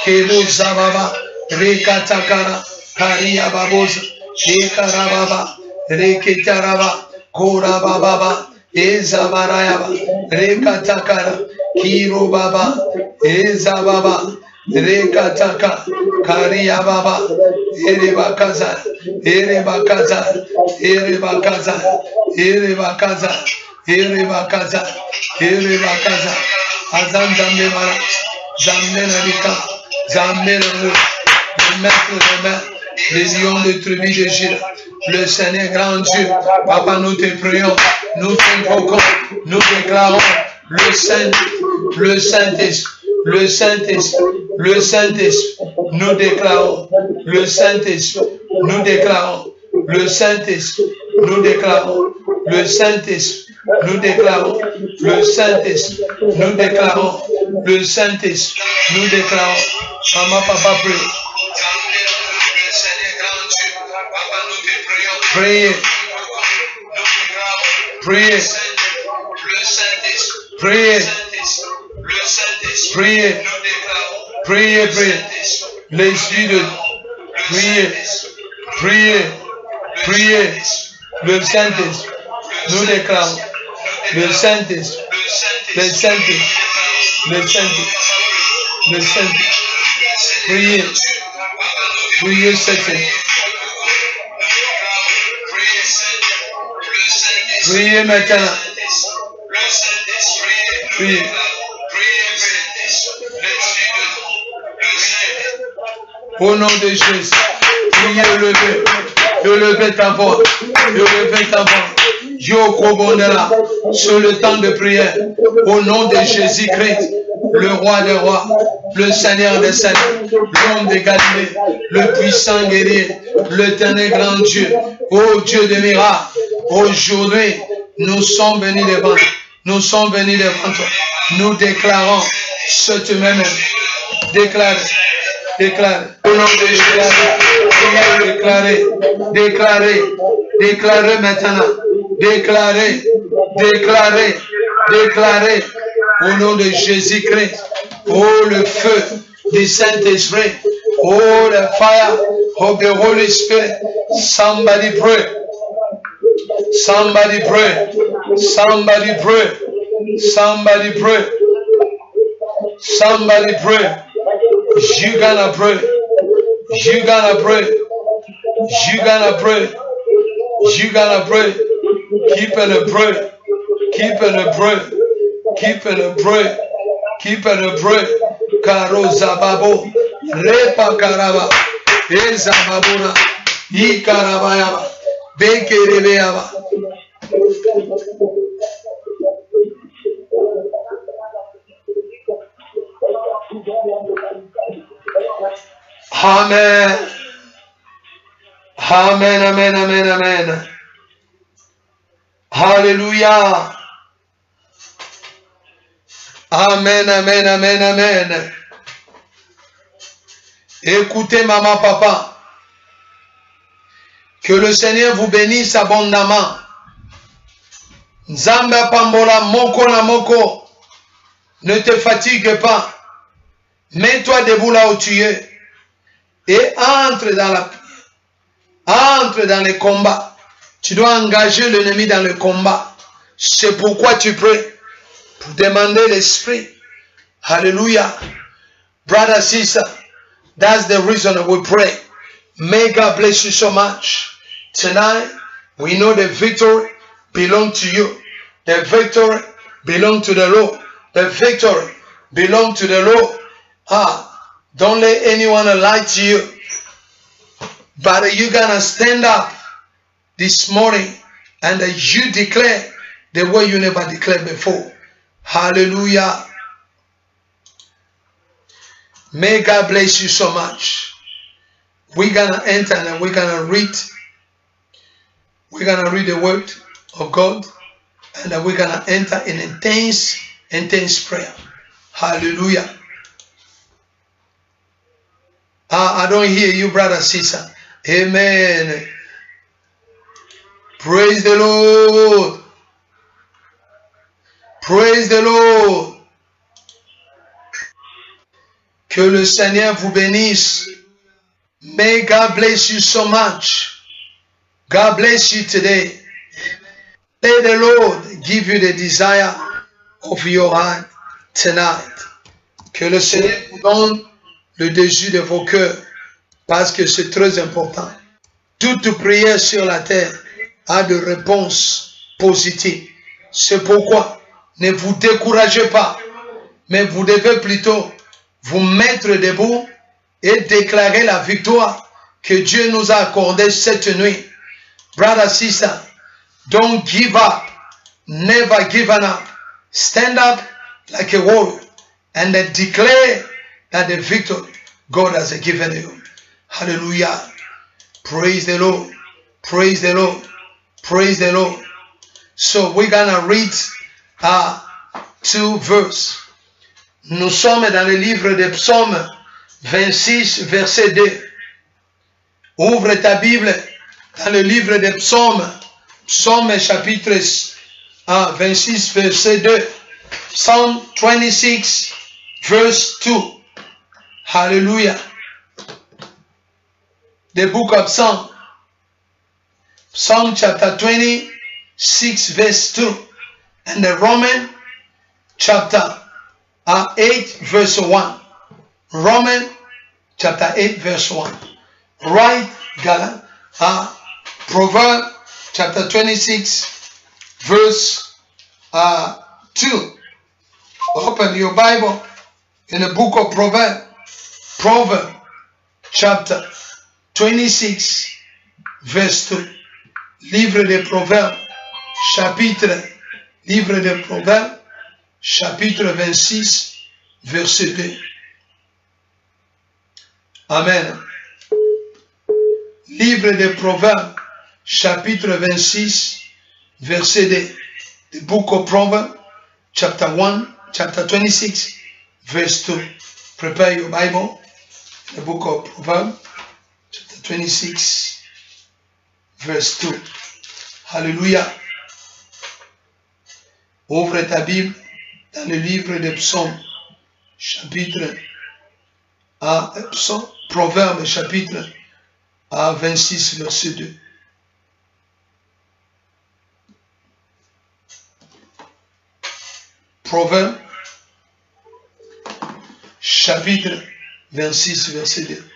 Keboza Baba, Rekatakara, Karia Baboza, Ekarababa, Reketaraba, Korababa, Ezabarayaba, Rekatakara, Kiro Baba, Ezababa, Rekataka, Karia Baba, Erebakaza, Erebakaza, Erebakaza, Erebakaza, Erebakaza, Erebakaza, Azam Zambe Mara, Zambe Nabika, Zambe le maître des mains, les lions de tribu de Juda, le Seigneur grand Dieu, Papa, nous te prions, nous t'invoquons, nous déclarons le Saint-Esprit, le Saint-Esprit, le Saint-Esprit, le Saint-Esprit, nous déclarons le Saint-Esprit, nous déclarons le Saint-Esprit, nous déclarons le Saint-Esprit, nous déclarons le Saint-Esprit, nous déclarons le Saint-Esprit, nous déclarons. Maman, papa, prie. Priez. Priez. Priez. Priez. Priez, priez. L'esprit de priez. Priez. Priez. le Saint-Esprit, nous déclarons, le Saint-Esprit, le Saint-Esprit, le Saint-Esprit, le Saint-Esprit. Priez, priez cette nuit. Priez maintenant. Priez. Au nom de Jésus, priez, levez ta voix, levez ta voix. Yoko Bondela, sur le temps de prière, au nom de Jésus-Christ, le roi des rois, le Seigneur des seigneurs, l'homme de Galilée, le puissant guerrier, l'éternel grand Dieu, ô Dieu de miracles, aujourd'hui, nous sommes venus devant toi, nous sommes venus devant toi, nous déclarons cette même, déclarez, au nom de Jésus, déclarez maintenant, déclarez, au nom de Jésus-Christ, oh le feu du Saint-Esprit, oh the fire of the Holy Spirit, somebody pray, somebody pray, somebody pray, somebody pray, somebody pray. You gonna pray. You gonna pray. You gonna pray. You gonna pray. Keep it a pray. Keep it a pray. Keep it a pray. Keep it a pray. Karo zababo. Repa karaba. Ezababura. Ikarabayaba. Bekerebeaba. Amen. Amen, amen, amen, amen. Alléluia. Amen, amen, amen, amen. Écoutez, maman, papa. Que le Seigneur vous bénisse abondamment. Nzamba pambola moko na moko. Ne te fatigue pas. Mets-toi debout là où tu es. Et entre dans les combats. Tu dois engager l'ennemi dans le combat. C'est pourquoi tu pries. Pour demander l'esprit. Hallelujah. Brother, sister, that's the reason we pray. May God bless you so much. Tonight, we know the victory belongs to you. The victory belongs to the Lord. The victory belongs to the Lord. Don't let anyone lie to you. But you're going to stand up this morning and you declare the way you never declared before. Hallelujah. May God bless you so much. We're going to enter and we're going to read. We're going to read the word of God. And we're going to enter in intense prayer. Hallelujah. I don't hear you, brother, sister. Amen. Praise the Lord. Praise the Lord. Que le Seigneur vous bénisse. May God bless you so much. God bless you today. May the Lord give you the desire of your heart tonight. Que le Seigneur vous donne le désir de vos cœurs, parce que c'est très important. Toute prière sur la terre a de réponses positives. C'est pourquoi ne vous découragez pas, mais vous devez plutôt vous mettre debout et déclarer la victoire que Dieu nous a accordée cette nuit. Brother, sister, don't give up. Never give up. Stand up like a warrior and declare that the victory God has given you. Hallelujah. Praise the Lord. Praise the Lord. Praise the Lord. So we're going to read 2 verses. Nous sommes dans le livre des Psaumes 26, verset 2. Ouvre ta Bible dans le livre des Psaumes. Psaume chapitre 26, verset 2. Psalm 26, verse 2. Hallelujah. The book of Psalm Psalm chapter 26 verse 2. And the Romans chapter 8 verse 1. Romans chapter 8 verse 1. Right, Proverbs chapter 26 verse 2. Open your Bible in the book of Proverbs. Proverbs chapter 26 verse 2. Livre des Proverbes, livre des Proverbes, chapitre 26, verset 2. Amen. Livre des Proverbes, chapitre 26, verset 2. The book of Proverbs, chapter 26, verse 2. Prepare your Bible. The book of Proverbs, chapter 26, verse 2. Alléluia. Ouvre ta Bible dans le livre des Psaumes, chapitre Proverbes, chapitre 26, verset 2. Proverbes, chapitre 26, verset 2.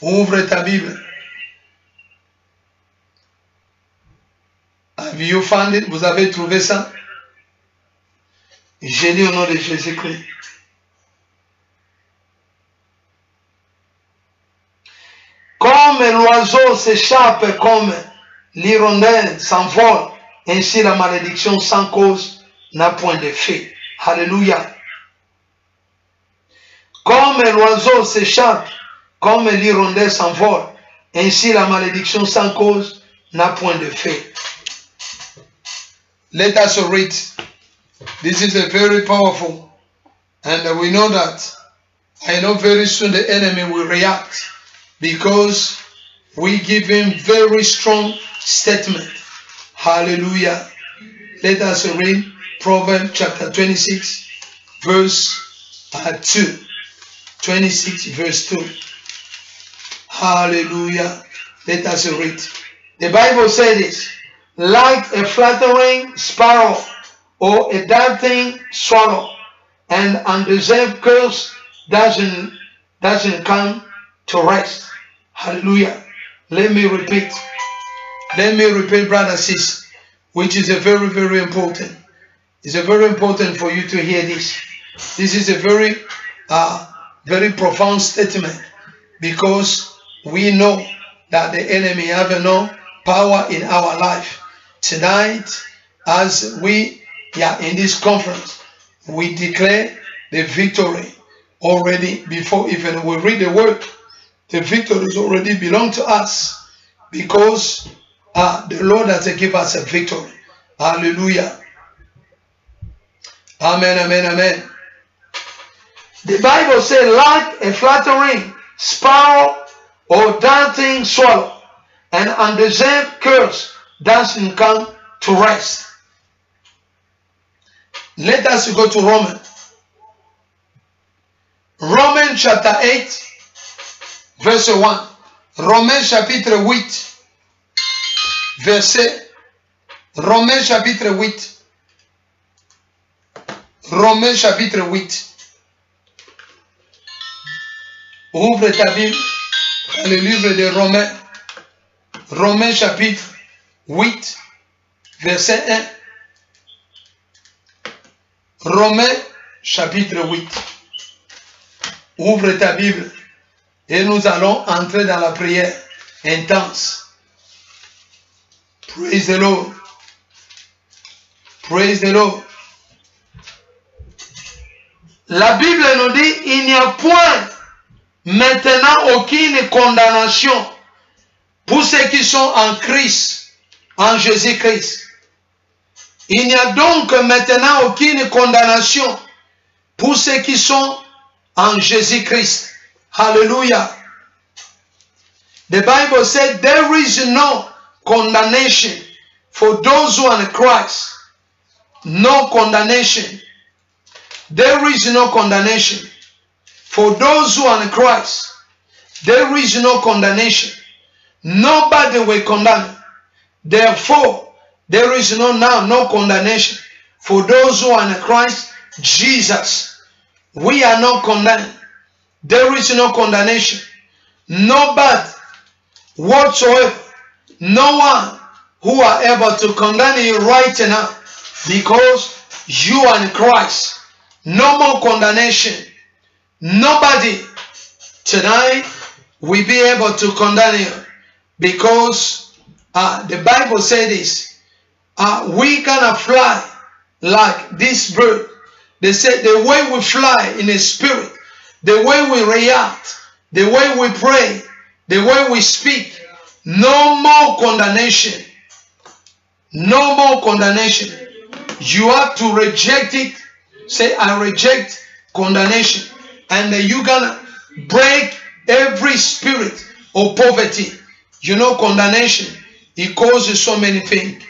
Ouvre ta Bible. Have you found it? Vous avez trouvé ça? J'ai lu au nom de Jésus-Christ. Comme l'oiseau s'échappe, comme l'hirondelle s'envole, ainsi la malédiction sans cause n'a point d'effet. Alléluia. Comme l'oiseau s'échappe, comme l'hirondelle s'envole, ainsi la malédiction sans cause n'a point d'effet. Let us read. This is a very powerful, and we know that. I know very soon the enemy will react because we give him very strong statement. Hallelujah. Let us read Proverbs chapter 26, verse 2. 26 verse 2. Hallelujah. Let us read. The Bible says this. Like a fluttering sparrow or a darting swallow, an undeserved curse doesn't come to rest. Hallelujah. Let me repeat. Let me repeat, brother, sis, which is a very, very important. It's a very important for you to hear this. This is a very, very profound statement because we know that the enemy have no power in our life. Tonight, as we are in this conference, we declare the victory already before even we read the word. The victory is already belong to us because the Lord has given us a victory. Hallelujah. Amen, amen, amen. The Bible says, like a fluttering sparrow or darting swallow, an undeserved curse doesn't come to rest. Let us go to Romans. Romans chapter 8, verse 1. Romains chapitre 8, verset. Romains chapitre 8. Romains chapitre 8. Ouvre ta Bible dans le livre de Romains. Romains chapitre 8, verset 1. Romains chapitre 8. Ouvre ta Bible et nous allons entrer dans la prière intense. Praise the Lord. Praise the Lord. La Bible nous dit, il n'y a point maintenant aucune condamnation pour ceux qui sont en Christ, en Jésus-Christ. Il n'y a donc maintenant aucune condamnation pour ceux qui sont en Jésus-Christ. Hallelujah. The Bible said there is no condemnation for those who are in Christ. No condemnation. There is no condemnation for those who are in Christ. there is no condemnation. Nobody will condemn. Therefore, there is no condemnation for those who are in Christ Jesus. We are not condemned. There is no condemnation. Nobody whatsoever. No one who are able to condemn you right now, because you are in Christ. No more condemnation. Nobody tonight will be able to condemn you, because the Bible says this. We cannot fly like this bird. They said the way we fly in the spirit, the way we react, the way we pray, the way we speak, no more condemnation. No more condemnation. You have to reject it. Say, I reject condemnation. And you're gonna break every spirit of poverty. You know, condemnation, it causes so many things.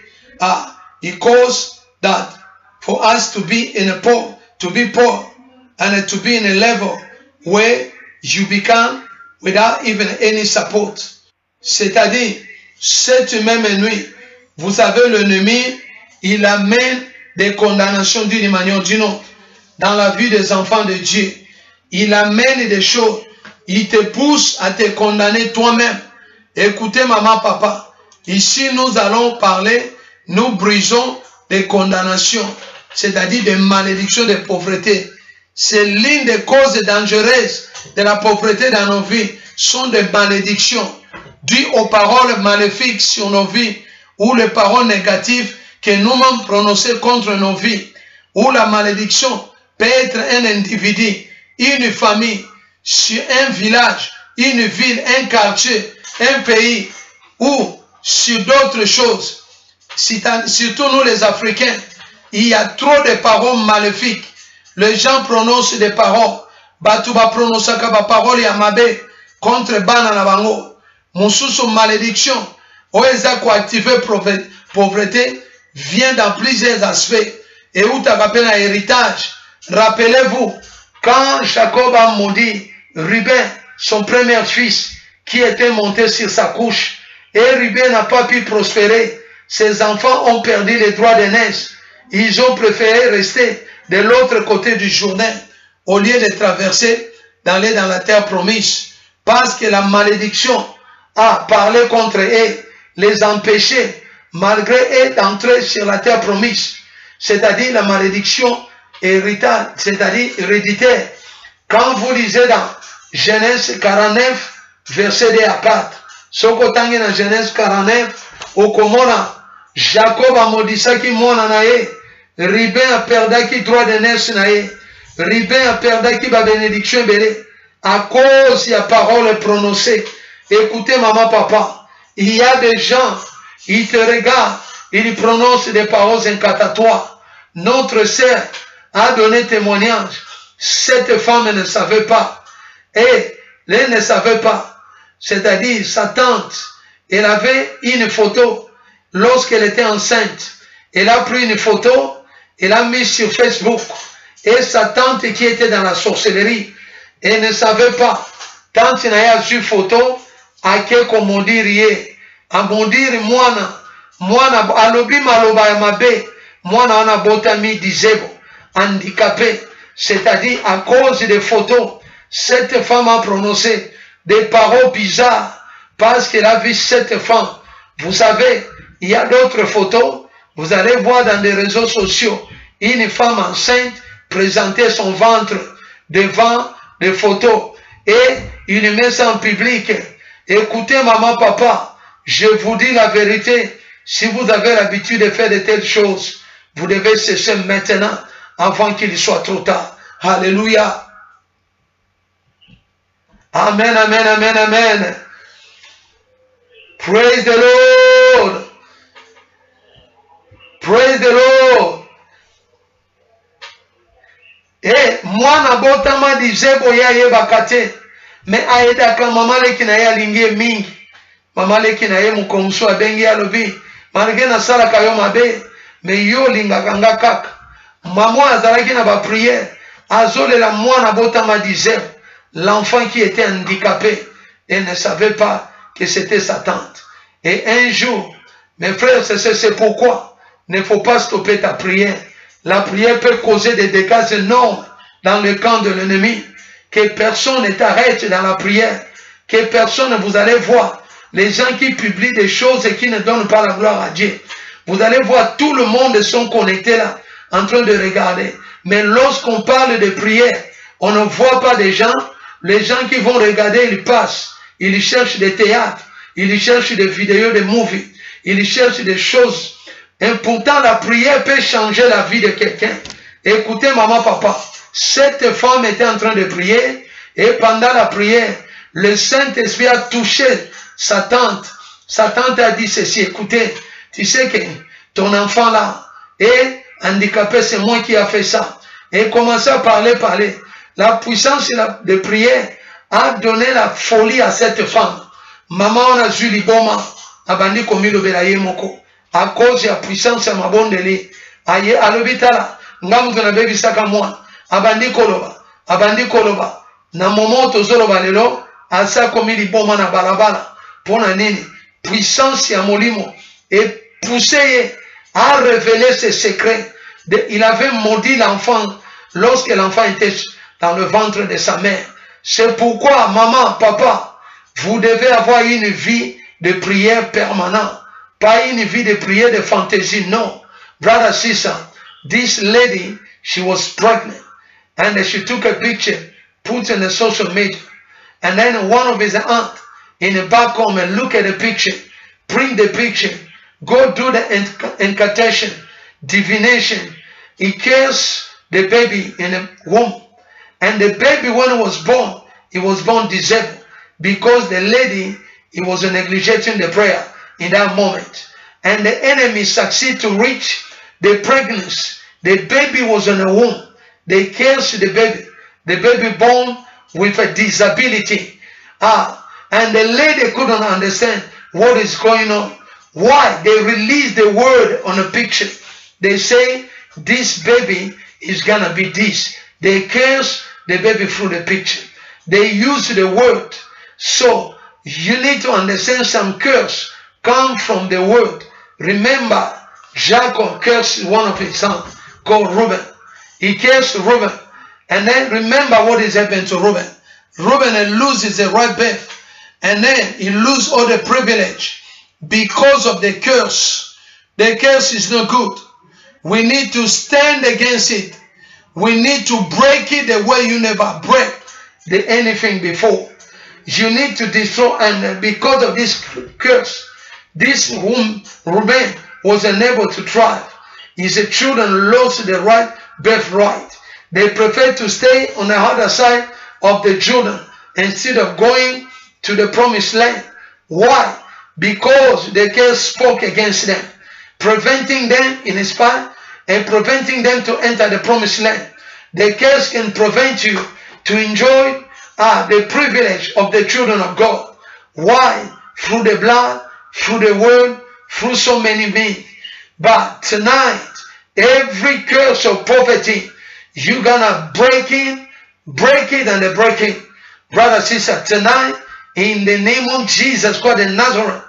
It causes that for us to be in a poor, to be poor, and to be in a level where you become without even any support. C'est-à-dire, cette même nuit, vous savez, l'ennemi, il amène des condamnations d'une manière ou d'une autre dans la vie des enfants de Dieu. Il amène des choses. Il te pousse à te condamner toi-même. Écoutez, maman, papa, ici nous allons parler, nous brisons des condamnations, c'est-à-dire des malédictions de pauvreté. C'est l'une des causes dangereuses de la pauvreté dans nos vies, sont des malédictions dues aux paroles maléfiques sur nos vies, ou les paroles négatives que nous-mêmes prononçons contre nos vies, ou la malédiction peut être un individu, une famille, sur un village, une ville, un quartier, un pays, ou sur d'autres choses. Surtout nous les Africains, il y a trop de paroles maléfiques. Les gens prononcent des paroles. Batuba prononce des paroles yamabe contre bana na bango. Mosusu malédiction. Oeza ko activer pauvreté vient dans plusieurs aspects. Et où t'as rappelé un héritage. Rappelez-vous, quand Jacob a maudit Ruben, son premier fils, qui était monté sur sa couche, et Ruben n'a pas pu prospérer, ses enfants ont perdu les droits d'aînesse. Ils ont préféré rester de l'autre côté du Jourdain, au lieu de traverser, d'aller dans la terre promise, parce que la malédiction a parlé contre eux, les empêcher, malgré eux, d'entrer sur la terre promise. C'est-à-dire la malédiction héritale, c'est-à-dire héréditaire. Quand vous lisez dans Genèse 49, verset 2 à 4, ce que dans Genèse 49, au Komona, Jacob a maudissaki mona nae, Ruben a perdaki droit d'aînesse nae, Ruben a perdaki ba bénédiction belé, à cause de la parole prononcée. Écoutez, maman, papa, il y a des gens, ils te regardent, ils prononcent des paroles incantatoires. Notre sœur a donné témoignage. Cette femme ne savait pas. Et elle ne savait pas. C'est-à-dire, sa tante, elle avait une photo lorsqu'elle était enceinte. Elle a pris une photo, elle a mis sur Facebook. Et sa tante qui était dans la sorcellerie, elle ne savait pas. Tante n'a pas vu photo, à que comme dire, à mon dire, moana, alobi maloba yamabe, moana on a botami disebo, handicapé. C'est-à-dire, à cause des photos, cette femme a prononcé des paroles bizarres, parce qu'elle a vu cette femme. Vous savez, il y a d'autres photos, vous allez voir dans les réseaux sociaux, une femme enceinte présenter son ventre devant des photos, et il met ça en public. Écoutez, maman, papa, je vous dis la vérité, si vous avez l'habitude de faire de telles choses, vous devez cesser maintenant, avant qu'il soit trop tard. Alléluia. Amen, amen, amen, amen. Praise the Lord. Praise the Lord. Eh, mwana botama dizebo ya yebakate. Me aida ka mama leki na ya lingie mingi. Mama leki na ye mukomso abengi alobi. Malgré na sala kayo mabe, me yo linga kanga kaka. Maman azalaki na ba prière. Azole la mwana botama dizebo. L'enfant qui était handicapé. Elle ne savait pas que c'était sa tante. Et un jour, mes frères, c'est pourquoi il ne faut pas stopper ta prière. La prière peut causer des dégâts énormes dans le camp de l'ennemi. Que personne ne t'arrête dans la prière. Que personne, vous allez voir les gens qui publient des choses et qui ne donnent pas la gloire à Dieu. Vous allez voir, tout le monde sont connectés là, en train de regarder. Mais lorsqu'on parle de prière, on ne voit pas des gens. Les gens qui vont regarder, ils passent. Ils cherchent des théâtres. Ils cherchent des vidéos, des movies. Ils cherchent des choses. Et pourtant, la prière peut changer la vie de quelqu'un. Écoutez, maman, papa. Cette femme était en train de prier. Et pendant la prière, le Saint-Esprit a touché sa tante. Sa tante a dit ceci. Écoutez, tu sais que ton enfant là est handicapé, c'est moi qui a fait ça. Et commençait à parler. La puissance de prière a donné la folie à cette femme. Maman, on a vu l'iboma, abandi komi le belaye moko. À cause de la puissance de ma bonne délai. Aye, à l'hôpital, ngamu na bebi saka moi. Abandi koloba. Na moment tozolo balelo, asa komi l'iboma na balabala. Pona nini, puissance ya molimo. Et poussé à révéler ses secrets. Il avait maudit l'enfant lorsque l'enfant était dans le ventre de sa mère. C'est pourquoi, maman, papa, vous devez avoir une vie de prière permanente. Pas une vie de prière de fantaisie, non. Brother, sister, this lady, she was pregnant. And she took a picture, put in the social media. And then one of his aunt in the back home and look at the picture, bring the picture, go do the incantation, divination. He kills the baby in the womb. And the baby, when it was born disabled. Because the lady, he was neglecting the prayer in that moment. And the enemy succeeded to reach the pregnancy. The baby was in the womb. They killed the baby. The baby born with a disability. And the lady couldn't understand what is going on. Why? They released the word on a picture. They say, this baby is going to be this. They curse the baby through the picture. They use the word. So, you need to understand some curse come from the word. Remember, Jacob cursed one of his sons called Reuben. He cursed Reuben. And then remember what is happening to Reuben. Reuben loses the right birth. And then he loses all the privilege because of the curse. The curse is not good. We need to stand against it. We need to break it the way you never break anything before. You need to destroy, and because of this curse, this womb, Reuben was unable to thrive. His children lost the right birthright. They preferred to stay on the other side of the Jordan instead of going to the promised land. Why? Because the curse spoke against them, preventing them in his path and preventing them to enter the promised land. The curse can prevent you to enjoy the privilege of the children of God. Why? Through the blood, through the word, through so many means. But tonight, every curse of poverty, you're gonna break it and break it. Brother, sister, tonight, in the name of Jesus Christ of Nazareth,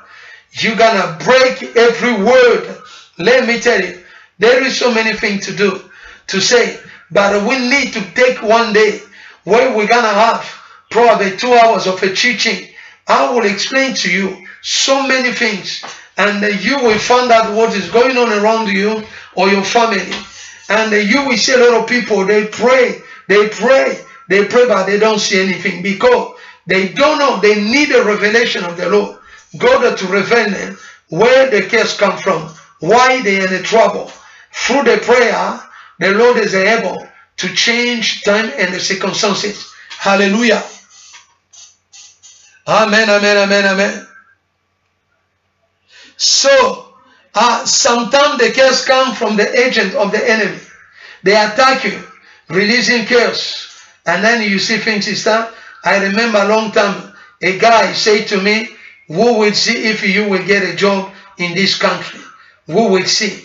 you're gonna break every word. Let me tell you, there is so many things to do, to say, but we need to take one day where we're gonna have probably 2 hours of a teaching. I will explain to you so many things, and you will find out what is going on around you or your family. And you will see a lot of people, they pray, but they don't see anything because they don't know. They need a revelation of the Lord. God to reveal them where the curse comes from, why they are in trouble. Through the prayer, the Lord is able to change time and the circumstances. Hallelujah. Amen, amen, amen, amen. So, sometimes the curse comes from the agent of the enemy. They attack you, releasing curse. And then you see things is that. I remember a long time, a guy said to me, who will see if you will get a job in this country? Who will see?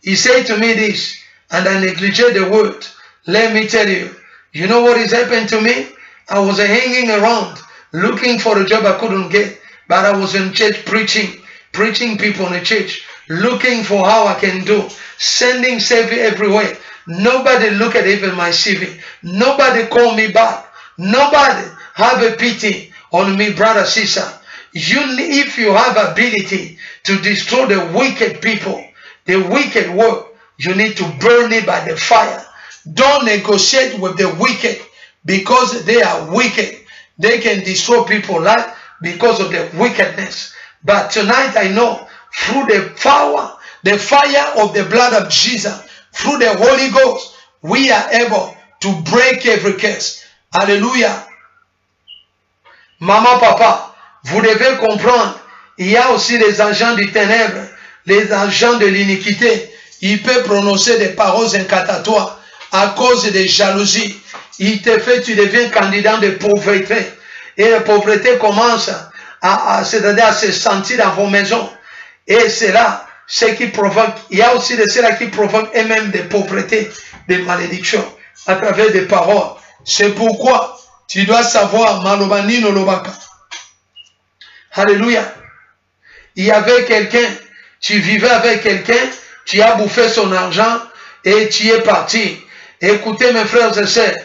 He said to me this, and I neglected the word. Let me tell you, you know what is happening to me? I was hanging around looking for a job I couldn't get, but I was in church preaching people in the church, looking for how I can do, sending CV everywhere. Nobody look at even my CV. Nobody call me back. Nobody have a pity on me, brother, sister. If you have ability to destroy the wicked people, the wicked work, you need to burn it by the fire. Don't negotiate with the wicked because they are wicked. They can destroy people life because of their wickedness. But tonight I know through the power, the fire of the blood of Jesus, through the Holy Ghost, we are able to break every curse. Alléluia. Maman, papa, vous devez comprendre, il y a aussi les agents du ténèbre, les agents de l'iniquité. Il peut prononcer des paroles incantatoires à cause des jalousies. Il te fait, tu deviens candidat de pauvreté. Et la pauvreté commence c'est-à-dire à se sentir dans vos maisons. Et c'est là ce qui provoque, il y a aussi de ceux-là qui provoquent eux-mêmes des pauvretés, des malédictions, à travers des paroles. C'est pourquoi tu dois savoir, Malobani no Lobaka. Alléluia. Il y avait quelqu'un, tu vivais avec quelqu'un, tu as bouffé son argent et tu es parti. Écoutez mes frères et sœurs,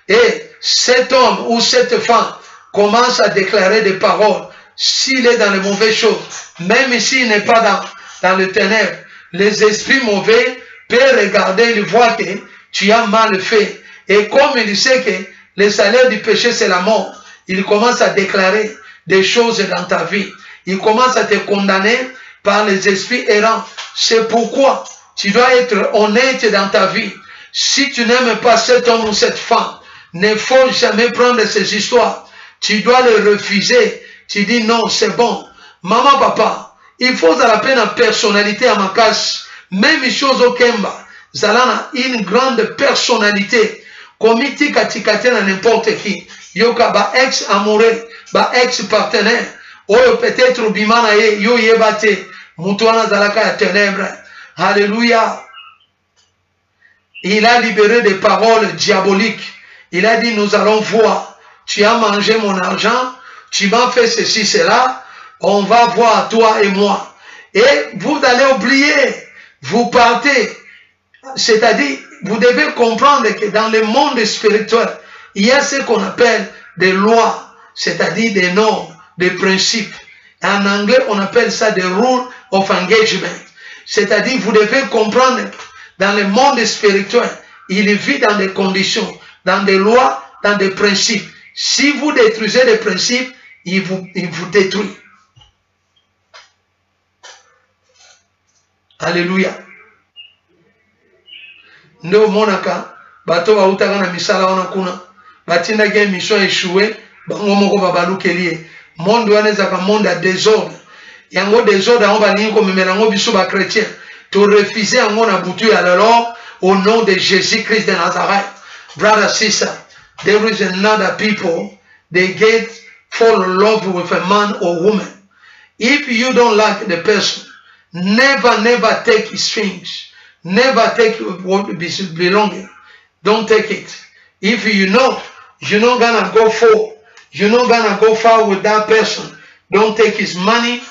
et cet homme ou cette femme commence à déclarer des paroles. S'il est dans les mauvaises choses, même s'il n'est pas dans le ténèbre, les esprits mauvais peuvent regarder, ils voient que tu as mal fait. Et comme il sait que le salaire du péché c'est la mort, il commence à déclarer des choses dans ta vie. Il commence à te condamner par les esprits errants. C'est pourquoi tu dois être honnête dans ta vie. Si tu n'aimes pas cet homme ou cette femme, ne faut jamais prendre ces histoires. Tu dois les refuser. Tu dis non, c'est bon. Maman, papa, il faut à la peine en personnalité à ma casse. Même chose au Kemba. Zalana, une grande personnalité. Comité katikate na n'importe qui. Yoka ba ex amoureux, ba ex partenaire. Oyo peut-être bimana ye, yo yebate. Mutuana zalaka ya ténèbres. Alléluia. Il a libéré des paroles diaboliques. Il a dit, nous allons voir. Tu as mangé mon argent. Tu m'as fait ceci, cela. On va voir toi et moi. Et vous allez oublier. Vous partez. C'est-à-dire, vous devez comprendre que dans le monde spirituel, il y a ce qu'on appelle des lois. C'est-à-dire des normes, des principes. En anglais, on appelle ça des rules of engagement. C'est-à-dire, vous devez comprendre, dans le monde spirituel, il vit dans des conditions, dans des lois, dans des principes. Si vous détruisez les principes, il vous détruit. Alléluia. Ndo monaka, bato ba utaka na misala wana kuna, batinda ke mission échoué, bango moko babalukelie. Monde wana zaka monde à désordre. Yango désordre on va lingo memela ngo biso ba chrétien. To refuser yango na butu ya alors au nom de Jésus-Christ de Nazareth. Brother, sister, there is another people, they fall in love with a man or woman. If you don't like the person, never take his things. Never take what belonging. Don't take it. If you know you're not gonna go far with that person, don't take his money.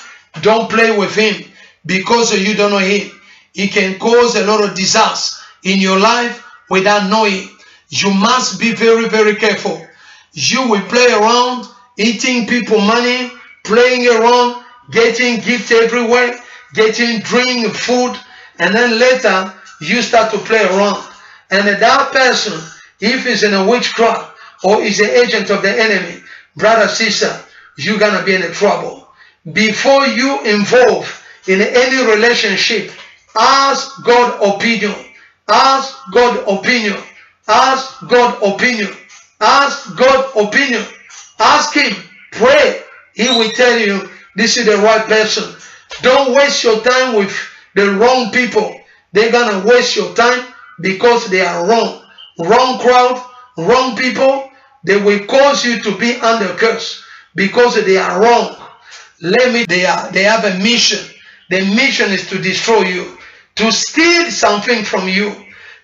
Don't play with him because you don't know him. He can cause a lot of disaster in your life without knowing. You must be very, very careful. You will play around, eating people money, playing around, getting gifts everywhere, getting drink, food, and then later you start to play around. And that person, if he's in a witchcraft or is an agent of the enemy, brother, sister, you're gonna be in trouble. Before you involve in any relationship, ask God opinion. Ask God opinion. Ask God opinion. Ask God opinion. Ask him. Pray. He will tell you this is the right person. Don't waste your time with the wrong people. They're gonna waste your time because they are wrong. Wrong crowd, wrong people. They will cause you to be under curse because they are wrong. They have a mission. The mission is to destroy you, to steal something from you.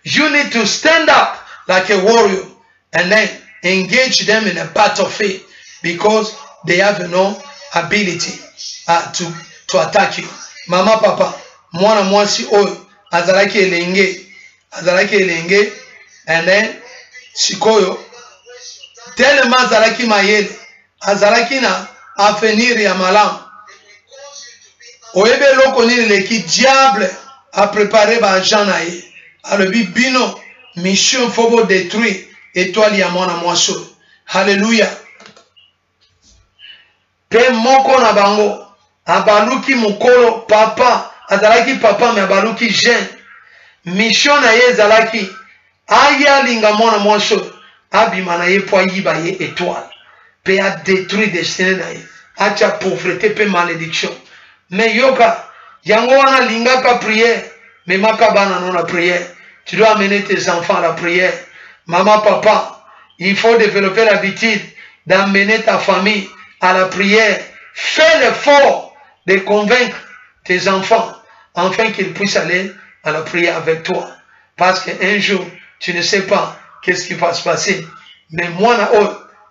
You need to stand up like a warrior and then engage them in a battlefield because they have no ability to attack you. Mama, papa, mwana mwasi oyo, azalaki elenge, and then, sikoyo, tellement azalaki mayele, azalaki na avenir ya malamu. Oyebe loko nini leki diable a préparé ba agent na ye. Alobi bino mission fobo détruire étoile ya mwana mwaso. Hallelujah. Pe moko na bango abaluki mukolo papa azalaki papa me abaluki jeune. Mission na ye zalaki aya linga mwana mwaso abima na ye po ayiba ye étoile. Pe a détruire destinée na ye. Acha pauvreté pe malédiction. Mais yoka, yango wana lingaka prière, mais makabana non la prière. Tu dois amener tes enfants à la prière. Maman, papa, il faut développer l'habitude d'amener ta famille à la prière. Fais l'effort de convaincre tes enfants afin qu'ils puissent aller à la prière avec toi. Parce qu'un jour, tu ne sais pas qu'est-ce qui va se passer. Mais moi,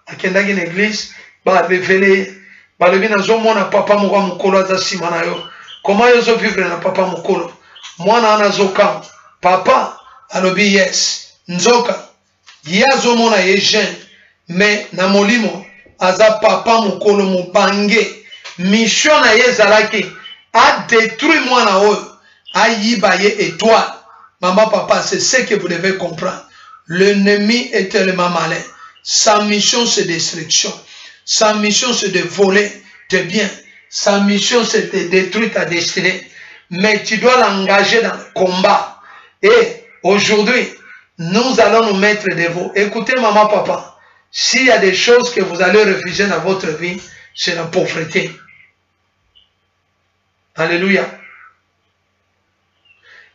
à Kendagi l'église, va révéler. Balobi nazo mwana papa moko mukolo aza sima na yo. Comment yozo vivre na papa mukolo? Mwana anazoka. Papa alobi yes. Nzoka. Yazo mona ye jeune. Mais na molimo aza papa mukolo mubange. Mission na ye zalaki a détruit mwana oyo. A yiba ye étoile. Maman, papa, c'est ce que vous devez comprendre. L'ennemi est tellement malin. Sa mission c'est destruction. Sa mission, c'est de voler tes biens. Sa mission, c'est de détruire ta destinée. Mais tu dois l'engager dans le combat. Et aujourd'hui, nous allons nous mettre devant. Écoutez, maman, papa, s'il y a des choses que vous allez refuser dans votre vie, c'est la pauvreté. Alléluia.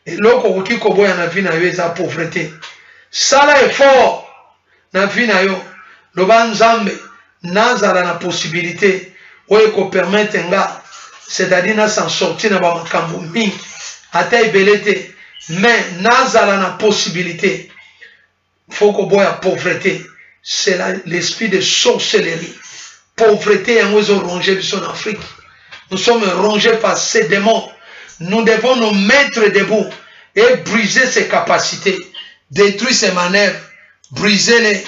Et l'autre, qui koboya na vie na yo, c'est la pauvreté. Ça là est fort. Na vie na yo. Loba nzambe. Nazala na possibilité oye ko permettre nga c'est-à-dire na s'en sortir na ba makambo mingi ata ibelete mais nazala na possibilité faut ko boya pauvreté c'est l'esprit de sorcellerie pauvreté yango ezo ronger biso en Afrique nous sommes rongés par ces démons nous devons nous mettre debout et briser ses capacités détruire ses manœuvres briser-les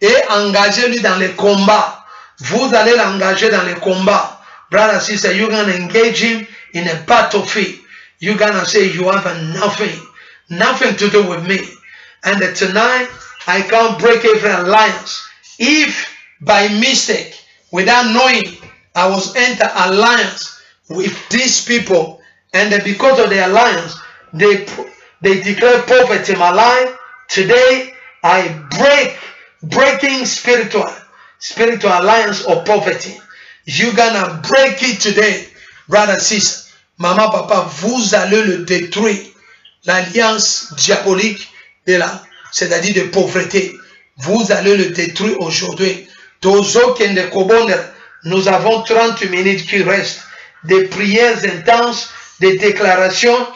et engager-lui dans les combats. Vous allez l'engager dans les combats. Brother, sister, you're going to engage him in a battlefield. You're going to say, you have nothing to do with me. And tonight, I can't break every alliance. If by mistake, without knowing, I was enter alliance with these people, and because of the alliance, they declare poverty in my life, today, I breaking spiritual alliance of poverty. You're gonna break it today, brother, sister. Maman, papa, vous allez le détruire. L'alliance diabolique de là, c'est-à-dire de pauvreté. Vous allez le détruire aujourd'hui. Nous avons 30 minutes qui restent. Des prières intenses, des déclarations.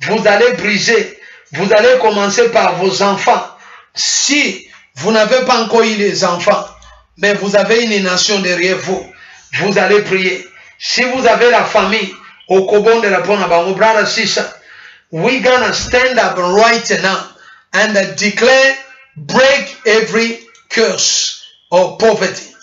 Vous allez briser. Vous allez commencer par vos enfants. Si vous n'avez pas encore eu les enfants, mais vous avez une nation derrière vous, vous allez prier. Si vous avez la famille, au Kobon de la Bonabango, brother, sister, we're gonna stand up right now and declare, break every curse of poverty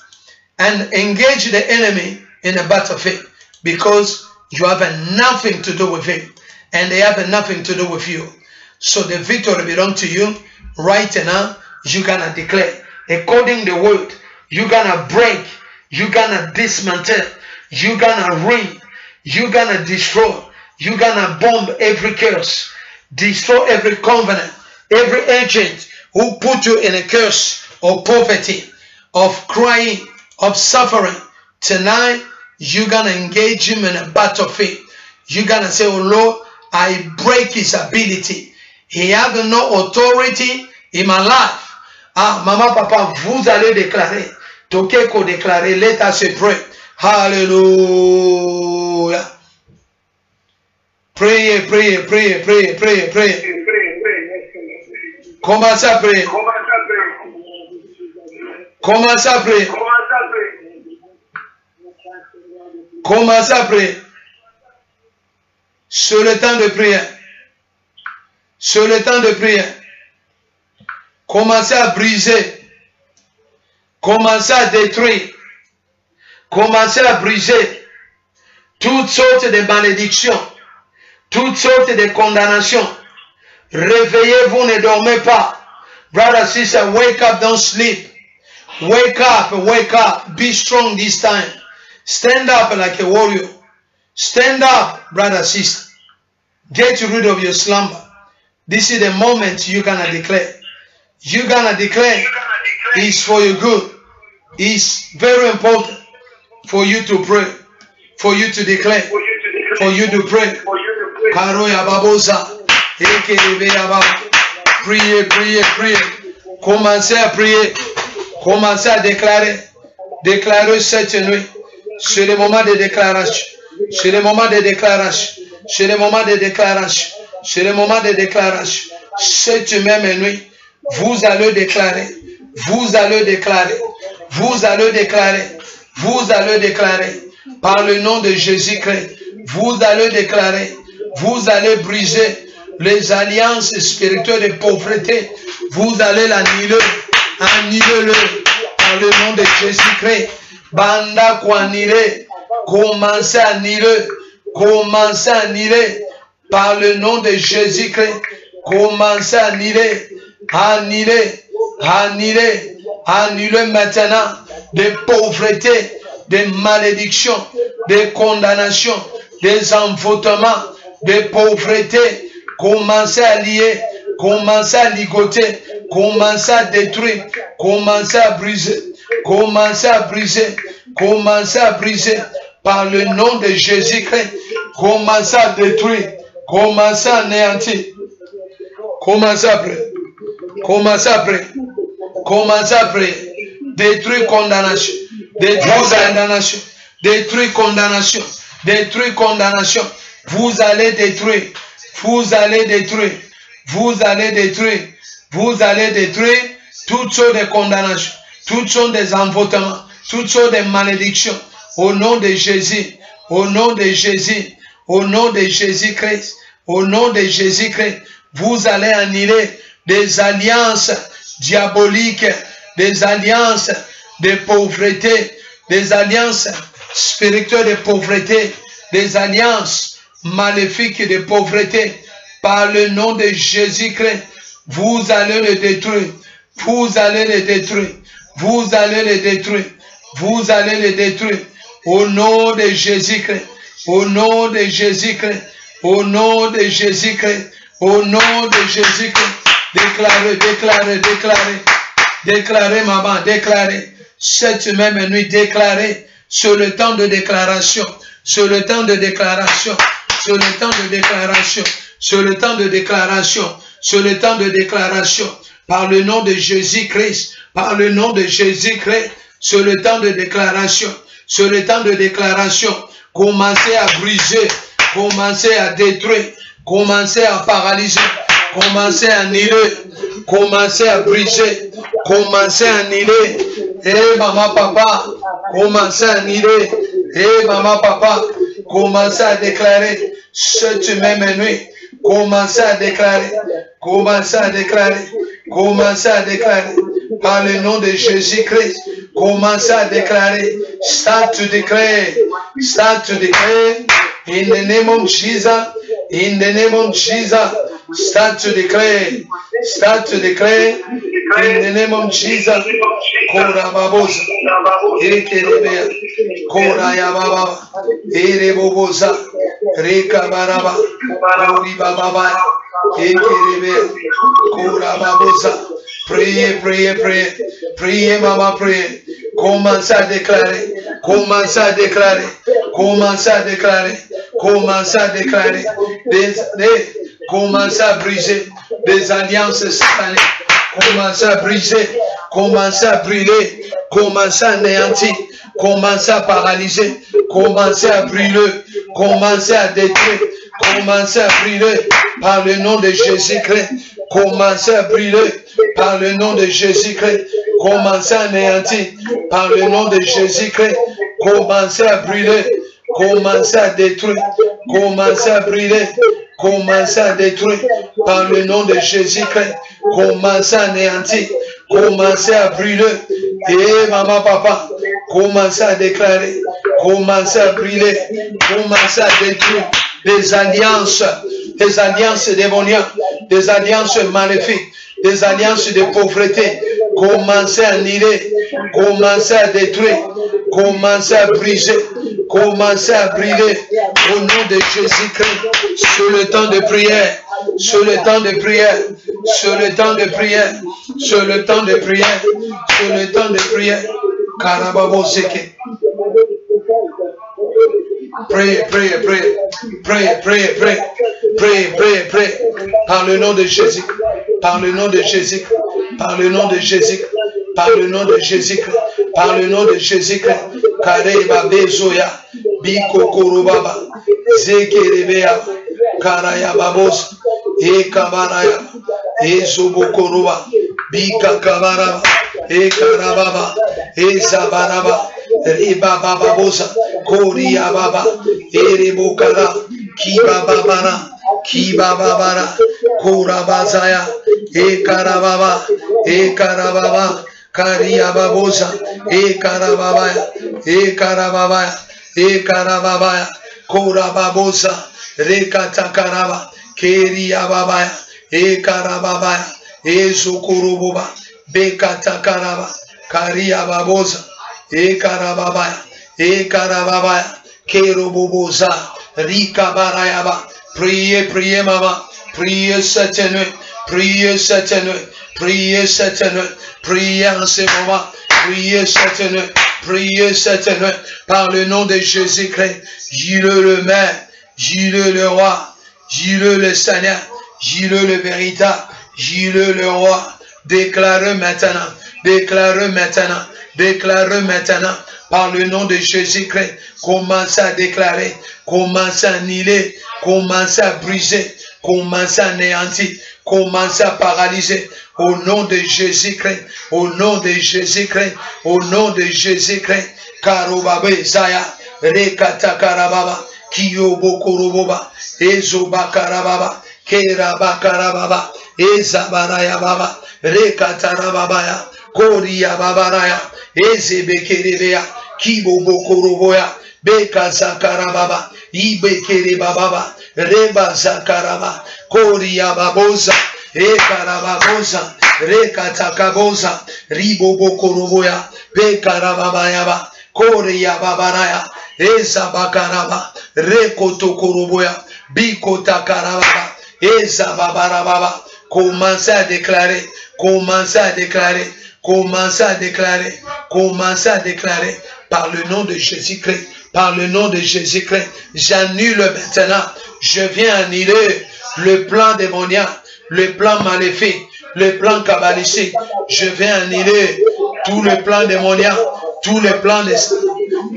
and engage the enemy in a battlefield because you have nothing to do with him and they have nothing to do with you. So the victory belongs to you right now. You're gonna declare according to the word. You're gonna break. You're gonna dismantle. You're gonna ruin. You're gonna destroy. You're gonna bomb every curse. Destroy every covenant. Every agent who put you in a curse of poverty, of crying, of suffering. Tonight, you're gonna engage him in a battlefield. You're gonna say, oh Lord, I break his ability. He has no authority in my life. Ah, maman, papa, vous allez déclarer. Tokeko déclarer, let us pray. Hallelujah. Priez, priez, priez, priez, priez, priez. Commencez à prier. Commencez à prier. Commencez à prier. Sur le temps de prière. Sur le temps de prière. Commencez à briser. Commencez à détruire. Commencez à briser toutes sortes de malédictions, toutes sortes de condamnations. Réveillez-vous, ne dormez pas. Brother, sister, wake up, don't sleep. Wake up, be strong this time. Stand up like a warrior. Stand up, brother, sister. Get rid of your slumber. This is the moment you're gonna declare. You're gonna declare it's for your good. It's very important for you to pray, for you to declare, for you to pray. Priez, priez, priez. Commencez à prier. Commencez à déclarer. Déclarer cette nuit. C'est le moment de déclaration. C'est le moment de déclaration. C'est le moment de déclaration. C'est le moment de déclaration. Cette même nuit, vous allez déclarer. Vous allez déclarer. Vous allez déclarer. Vous allez déclarer. Par le nom de Jésus-Christ. Vous allez déclarer. Vous allez briser les alliances spirituelles de pauvreté. Vous allez l'annuler. Annulez-le. Par le nom de Jésus-Christ. Banda Kwanire. Commencez à annuler. Commencez à annuler. Par le nom de Jésus-Christ. Commencez à annuler. Annuler. Annuler. Annuler maintenant des pauvretés, des malédictions, des condamnations, des envoûtements, des pauvretés. Commencez à lier, commencez à ligoter, commencez à détruire, commencez à briser, commencez à briser, commencez à briser par le nom de Jésus-Christ. Commencez à détruire, commencez à anéantir. Commencez à prier, commencez à prier, commencez à prier. Détruire condamnation, détruire condamnation, détruire condamnation, détruire condamnation. Vous allez détruire, vous allez détruire, vous allez détruire, vous allez détruire toutes sortes de condamnations, toutes sortes des envoûtements, toutes sortes de malédictions. Au nom de Jésus, au nom de Jésus, au nom de Jésus-Christ, au nom de Jésus-Christ, vous allez annuler des alliances diaboliques, des alliances de pauvreté, des alliances spirituelles de pauvreté, des alliances maléfiques de pauvreté. Par le nom de Jésus-Christ, vous allez le détruire, vous allez le détruire, vous allez le détruire, vous allez le détruire. Au nom de Jésus-Christ, au nom de Jésus-Christ, au nom de Jésus-Christ, au nom de Jésus-Christ. Déclarez, déclarez, déclarez. Déclarez, maman, déclarez. Cette même nuit, déclarez sur le temps de déclaration, sur le temps de déclaration, sur le temps de déclaration, sur le temps de déclaration, sur le temps de déclaration, par le nom de Jésus-Christ, par le nom de Jésus-Christ, sur le temps de déclaration, sur le temps de déclaration, commencez à briser, commencez à détruire, commencez à paralyser, commencez à annuler, commencez à briser, commencez à annuler. Eh maman, papa, commencez à annuler. Eh maman, papa, commencez à déclarer cette même nuit. Commencez à déclarer, commencez à déclarer, commencez à déclarer. Par le nom de Jésus-Christ, commencez à déclarer. Start to declare, start to declare. In the name of Jesus, in the name of Jesus, start to declare, start to declare. In the name of Jesus, Kora Babosa, Ekelebea, Kora Yababa, Erebobosa, Reka Baraba, Kori Baba, Ekelebea, Kora Babosa. Priez, priez, priez, priez, maman, priez. Commencez à déclarer, commencez à déclarer, commencez à déclarer, commencez à déclarer, commencez à briser des alliances sataniques. Commencez à briser, commencez à brûler, commencez à anéantir, commencez à paralyser, commencez à brûler, commencez à détruire, commencez à brûler par le nom de Jésus-Christ, commencez à brûler par le nom de Jésus-Christ, commencez à anéantir par le nom de Jésus-Christ, commencez à brûler, commencez à détruire, commencez à brûler, commencez à détruire par le nom de Jésus-Christ, commencez à anéantir, commencez à brûler. Et maman, papa, commencez à déclarer, commencez à brûler, commencez à détruire des alliances démoniaques, des alliances maléfiques, des alliances de pauvreté. Commencez à annihiler, commencez à détruire, commencez à briser, commencez à brûler au nom de Jésus-Christ. Sur le temps de prière, sur le temps de prière, sur le temps de prière, sur le temps de prière, sur le temps de prière. Karababo Seke. Pray, pray, pray, pray, pray, pray, pray, pray, pray. Par le nom de Jésus, par le nom de Jésus, par le nom de Jésus, par le nom de Jésus, par le nom de Jésus. Kareba Bezoya, Biko Korobaba, Zekerebea, Karaya Babos, E Kabaraya, E Zobokoroba, Bika Kabaraba, E Karababa, E Zabaraba, Riba Bababosa, Koria Baba, Erebokara, Kiba Babara, Kiba Babara, Korabazaya, E Karababa, E Karababa, Karia Babosa, E Karababaya, E Karababaya, E Karababaya, Korababosa, Rekata Karaba, Keria Babaya, E Karababaya, E Zukurububa, Bekata Karaba, Karia Babosa, E Karababaya, E Karababaya, Kerububuza, Rika Barayaba. Priez, priez, maman. Priez cette nuit. Priez cette nuit. Priez cette nuit. Priez en ce moment. Priez cette nuit. Priez cette nuit. Par le nom de Jésus-Christ. Dis-le le Maire. Dis-le le Roi. Dis-le le Seigneur. Dis-le le véritable. Dis-le le Roi. Déclare maintenant. Déclare maintenant. Déclare maintenant. Par le nom de Jésus-Christ, commencez à déclarer, commencez à annihiler, commencez à briser, commencez à anéantir, commencez à paralyser. Au nom de Jésus-Christ, au nom de Jésus-Christ, au nom de Jésus-Christ. Karobabe Zaya, Rekata Karababa, Kiyobo Koroboba, Ezoba Karababa, Keraba Karababa, Ezabaraya Baba, Rekata Rababaya, Koria Babaraya, Ezebekerebea, Kibobo Koroboya, Beka Zakarababa, Ibekere Bababa, Reba Zakaraba, Koria Babosa, Ekarababosa, Rekatakabosa, Ribobo Koroboya, Bekarababayaba, Koria Babaraya, Ezabakaraba, Rekoto Koroboya, Bikota Karababa, Ezababarababa. Commencez à déclarer, commencez à déclarer, commencez à déclarer, commencez à déclarer par le nom de Jésus-Christ, par le nom de Jésus-Christ. J'annule maintenant, je viens annuler le plan démoniaque, le plan maléfique, le plan cabalistique. Je viens annuler tout le plan démoniaque, tout le plan de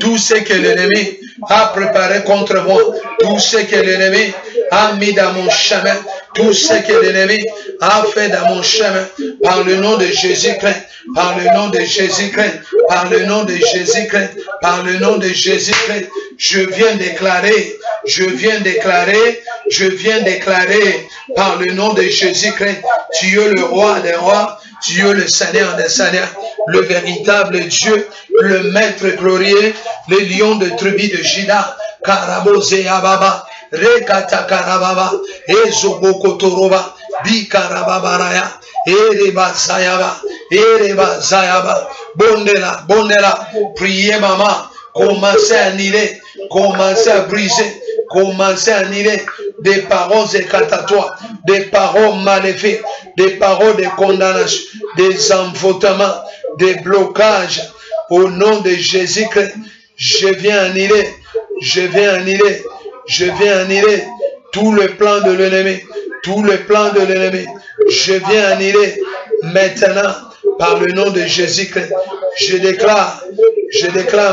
tout ce que l'ennemi a préparé contre moi, tout ce que l'ennemi a mis dans mon chemin, tout ce que l'ennemi a fait dans mon chemin, par le nom de Jésus-Christ, par le nom de Jésus-Christ, par le nom de Jésus-Christ, par le nom de Jésus-Christ, je viens déclarer, je viens déclarer, je viens déclarer, par le nom de Jésus-Christ, tu es le roi des rois, tu es le Seigneur des seigneurs, le véritable Dieu, le maître glorieux, le lion de tribu de Juda, Karabose Ababa, Rekata Karababa, Ezoboko Toroba, Bikarababaraya, Ereba Zayaba, Ereba Zayaba, Bondela, Bondela, priez maman, commencez à annuler, commencez à briser, commencez à annuler des paroles éclatatoires, des paroles maléfiques, des paroles de condamnation, des envoûtements, des blocages. Au nom de Jésus-Christ, je viens annuler, je viens annuler, je viens annuler tout le plan de l'ennemi, tout le plan de l'ennemi. Je viens annuler maintenant par le nom de Jésus-Christ. Je déclare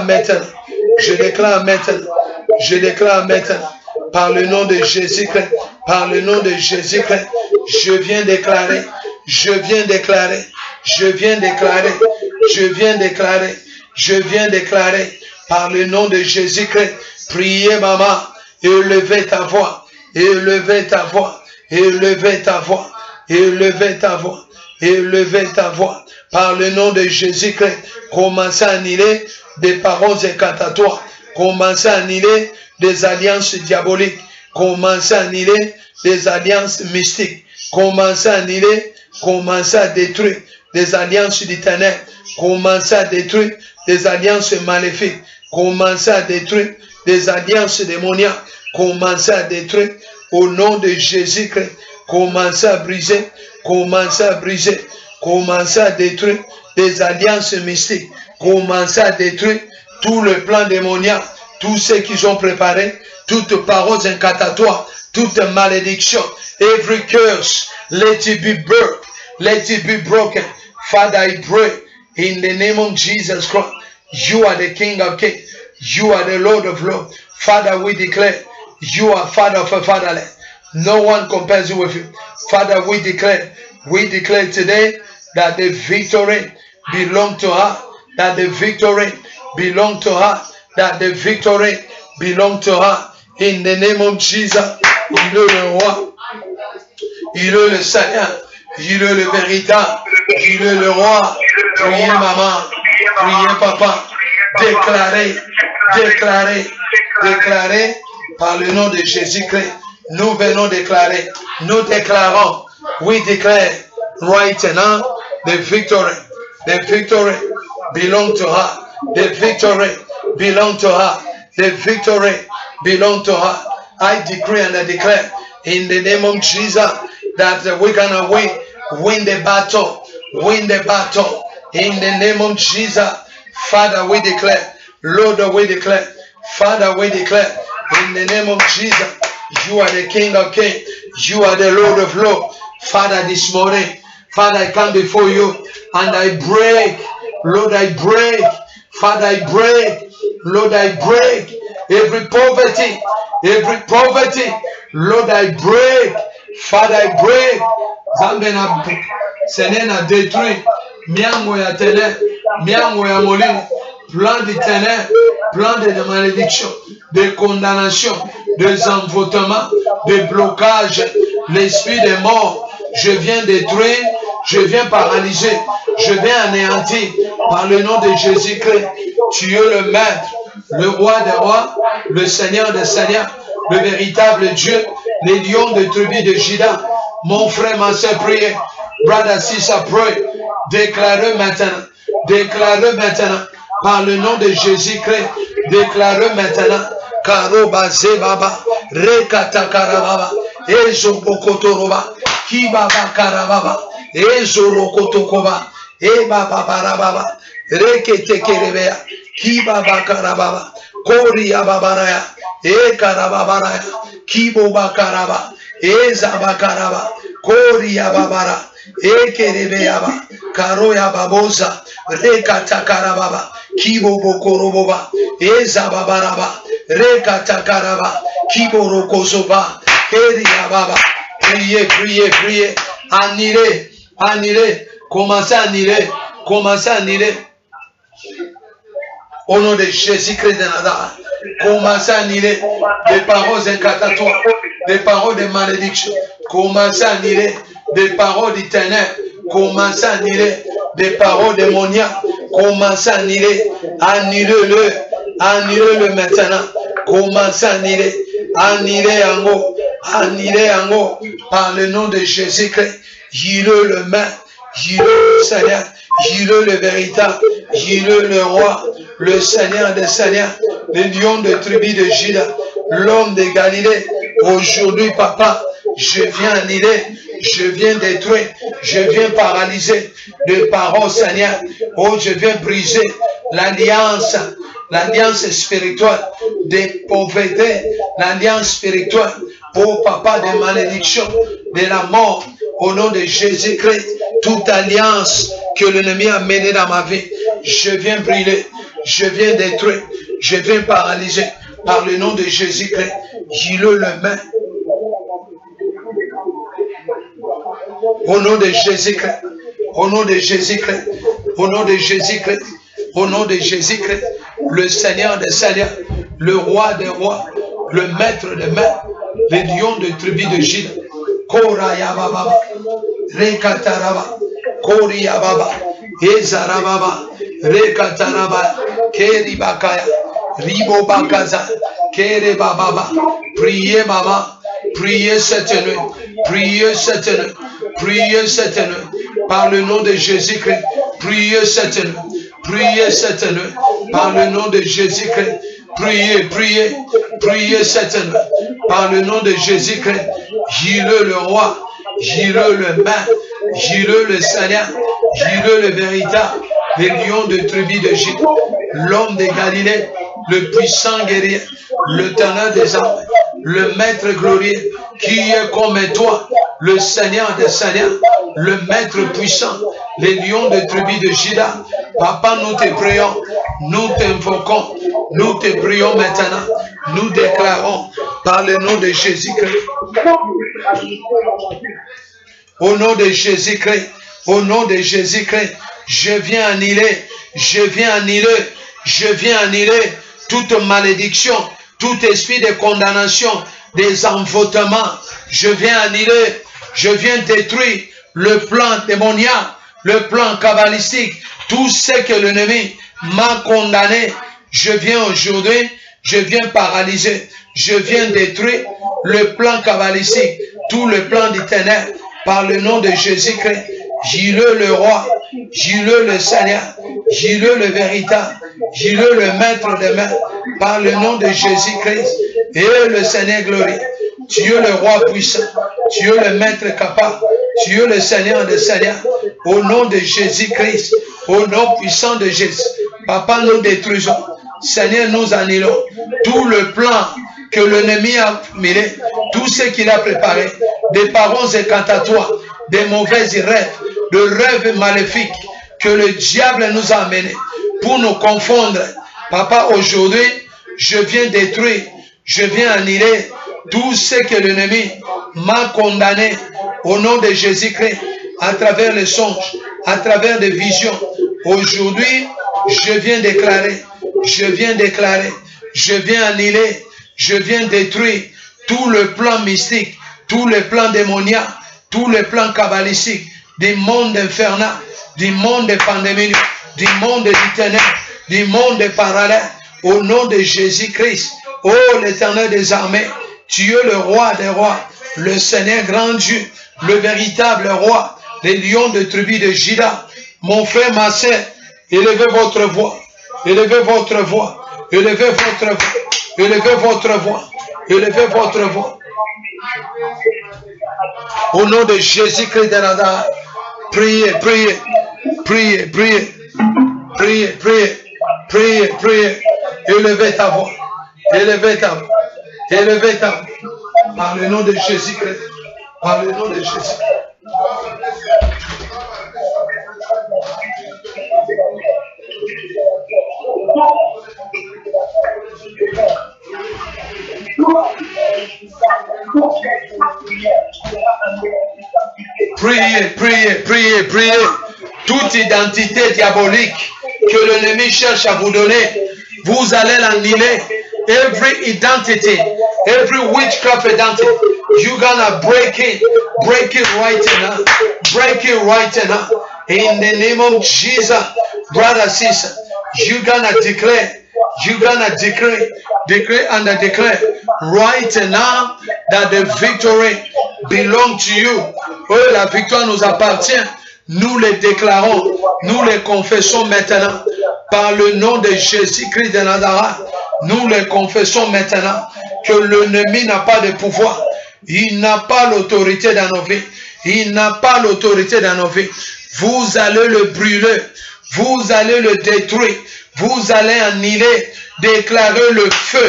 maintenant, je déclare maintenant, je déclare maintenant par le nom de Jésus-Christ, par le nom de Jésus-Christ. Je viens déclarer, je viens déclarer, je viens déclarer, je viens déclarer, je viens déclarer par le nom de Jésus-Christ. Priez, maman. Élevez ta voix. Élevez ta voix. Élevez ta voix. Élevez ta voix. Élevez ta voix. Par le nom de Jésus-Christ, commencez à annuler des paroles incantatoires. Commencez à annuler des alliances diaboliques. Commencez à annuler des alliances mystiques. Commencez à annuler, commencez à détruire des alliances du ténèbre. Commencez à détruire des alliances maléfiques. Commencez à détruire des alliances démoniaques. Commencez à détruire au nom de Jésus-Christ. Commencez à briser, commencez à briser, commencez à détruire des alliances mystiques. Commencez à détruire tout le plan démoniaque, tous ceux qui ont préparé, toutes paroles incantatoires, toute malédiction, every curse, let it be broken, let it be broken. Father, I pray in the name of Jesus Christ. You are the King of Kings. You are the Lord of Lords. Father, we declare you are Father of a fatherless. No one compares you with you. Father, we declare today that the victory belongs to her, that the victory belongs to her, that the victory belongs to her. In the name of Jesus, il est le roi, il est le Seigneur, il est le véritable, il est le roi. Priez maman, priez papa, déclarez, déclarez, déclarez par le nom de Jésus-Christ. Nous venons déclarer, nous déclarons, we declare right now the victory belongs to her, the victory belongs to her, the victory belongs to her. I decree and I declare in the name of Jesus that we're gonna win the battle, in the name of Jesus. Father, we declare, Lord, we declare, Father, we declare in the name of Jesus. You are the King of Kings. You are the Lord of Lords. Father, this morning, Father, I come before you and I break. Lord, I break. Father, I break. Lord, I break every poverty. Every poverty. Lord, I break. Father, I break. Zambe na Seigneur na détruit. Miango ya ténèbres. Miango ya molimo. Plan de ténèbres. Plan de malédiction. De condamnation. Des envoûtements, des blocages, l'esprit des morts, je viens détruire, je viens paralyser, je viens anéantir par le nom de Jésus-Christ. Tu es le maître, le roi des rois, le Seigneur des seigneurs, le véritable Dieu, les lions de tribu de Juda. Mon frère, ma soeur, priez. Brother, sister, pray. Déclarez maintenant, par le nom de Jésus-Christ, déclarez maintenant. Karoba zebaba rekata karababa ezo bokotoroba kibaba karababa ezo rokotokoba ebaba barababa rekete kerebea kibaba karababa koria babaraya ekarababaraya kiboba karaba ezaba karaba koria babara ekerebeaba karoya baboza rekata karababa kibobo koroboba ezaba baraba Rekata karaba, kiboro kosoba, keria baba. Priez, priez, priez. Annulez, annulez. Commencez à annuler, commencez à annuler. Au nom de Jésus-Christ de Nazareth, commencez à annuler des paroles incantatoires, des paroles de malédiction. Commencez à annuler des paroles du ténèbre. Commencez à annuler des paroles démoniaques. Commencez à annuler, annulez-le. Annulez-le maintenant. Commencez à annuler. Annulez en haut. Par le nom de Jésus-Christ. Il est le maître. Il est le Seigneur. Il est le véritable. Il est le roi. Le Seigneur des seigneurs. Le lion de tribu de Juda. L'homme de Galilée. Aujourd'hui, papa, je viens annuler. Je viens détruire. Je viens paralyser. De paroles, Seigneur. Oh, je viens briser l'alliance. L'alliance spirituelle des pauvretés, l'alliance spirituelle, oh papa, des malédictions, de la mort, au nom de Jésus-Christ, toute alliance que l'ennemi a menée dans ma vie, je viens brûler, je viens détruire, je viens paralyser, par le nom de Jésus-Christ, il est le main. Au nom de Jésus-Christ, au nom de Jésus-Christ, au nom de Jésus-Christ, au nom de Jésus-Christ, le Seigneur des Seigneurs, le roi des rois, le maître des maîtres, les lions de tribu de Juda. Koraya Baba, Rekataraba, Koria Baba, Ezarababa, Rekataraba, Keri Bakaya, Ribo Bakaza, Kere Baba. Priez Baba, priez cette nuit, priez cette nuit, priez cette nuit, par le nom de Jésus-Christ, priez cette nuit, priez cette nuit, par le nom de Jésus-Christ, priez, priez, priez cette nuit, par le nom de Jésus-Christ, Jireux le roi, Jireux le maître, Jireux le Seigneur, Jireux le véritable, les lions de tribu de Juda, l'homme de Galilée, le puissant guerrier, le teneur des armes, le maître glorieux, qui est comme toi, le Seigneur des Seigneurs, le maître puissant, les lions de tribu de Juda. Papa, nous te prions, nous t'invoquons, nous te prions maintenant, nous déclarons par le nom de Jésus-Christ. Au nom de Jésus-Christ, au nom de Jésus-Christ, je viens annuler toute malédiction, tout esprit de condamnation, des envoûtements. Je viens annuler, je viens détruire le plan démoniaque, le plan kabbalistique, tout ce que l'ennemi m'a condamné. Je viens aujourd'hui, je viens paralyser, je viens détruire le plan kabbalistique, tout le plan du ténèbre, par le nom de Jésus-Christ. Jireux le roi, Jireux le Seigneur, Jireux le véritable, Jireux le maître des maîtres, par le nom de Jésus-Christ. Et le Seigneur glorieux, tu es le roi puissant, tu es le maître capable, tu es le Seigneur des seigneurs. Au nom de Jésus-Christ, au nom puissant de Jésus, Papa, nous détruisons. Seigneur, nous annulons tout le plan que l'ennemi a mis, tout ce qu'il a préparé, des paroles incantatoires, des mauvais rêves, de rêves maléfiques que le diable nous a amenés pour nous confondre. Papa, aujourd'hui, je viens détruire, je viens annuler tout ce que l'ennemi m'a condamné au nom de Jésus-Christ, à travers les songes, à travers des visions. Aujourd'hui, je viens déclarer, je viens annuler, je viens détruire tout le plan mystique, tout le plan démoniaque, tout le plan kabbalistique, du monde infernal, du monde des pandémies, du monde des ténèbres, du monde des parallèles, au nom de Jésus-Christ. Oh, l'Éternel des armées, tu es le roi des rois, le Seigneur grand Dieu, le véritable roi, les lions de tribu de Juda. Mon frère, ma sœur, élevez votre voix, élevez votre voix, élevez votre voix, élevez votre voix, élevez votre voix. Au nom de Jésus-Christ de Nazareth, priez, priez, priez, priez, priez, priez, priez, priez, élevez ta voix, élevez ta voix, élevez ta voix, par le nom de Jésus-Christ, par le nom de Jésus. Priez, priez, priez, priez. Toute identité diabolique que l'ennemi cherche à vous donner, vous allez l'annuler. Every identity, every witchcraft identity, you're gonna break it right now, break it right now. In the name of Jesus, brother, sister, you're gonna declare, declare and declare right now that the victory belongs to you. Oh, la victoire nous appartient. Nous les déclarons, nous les confessons maintenant par le nom de Jésus-Christ de Nazareth. Nous les confessons maintenant que l'ennemi n'a pas de pouvoir. Il n'a pas l'autorité dans nos vies. Il n'a pas l'autorité dans nos vies. Vous allez le brûler. Vous allez le détruire. Vous allez annuler, déclarer le feu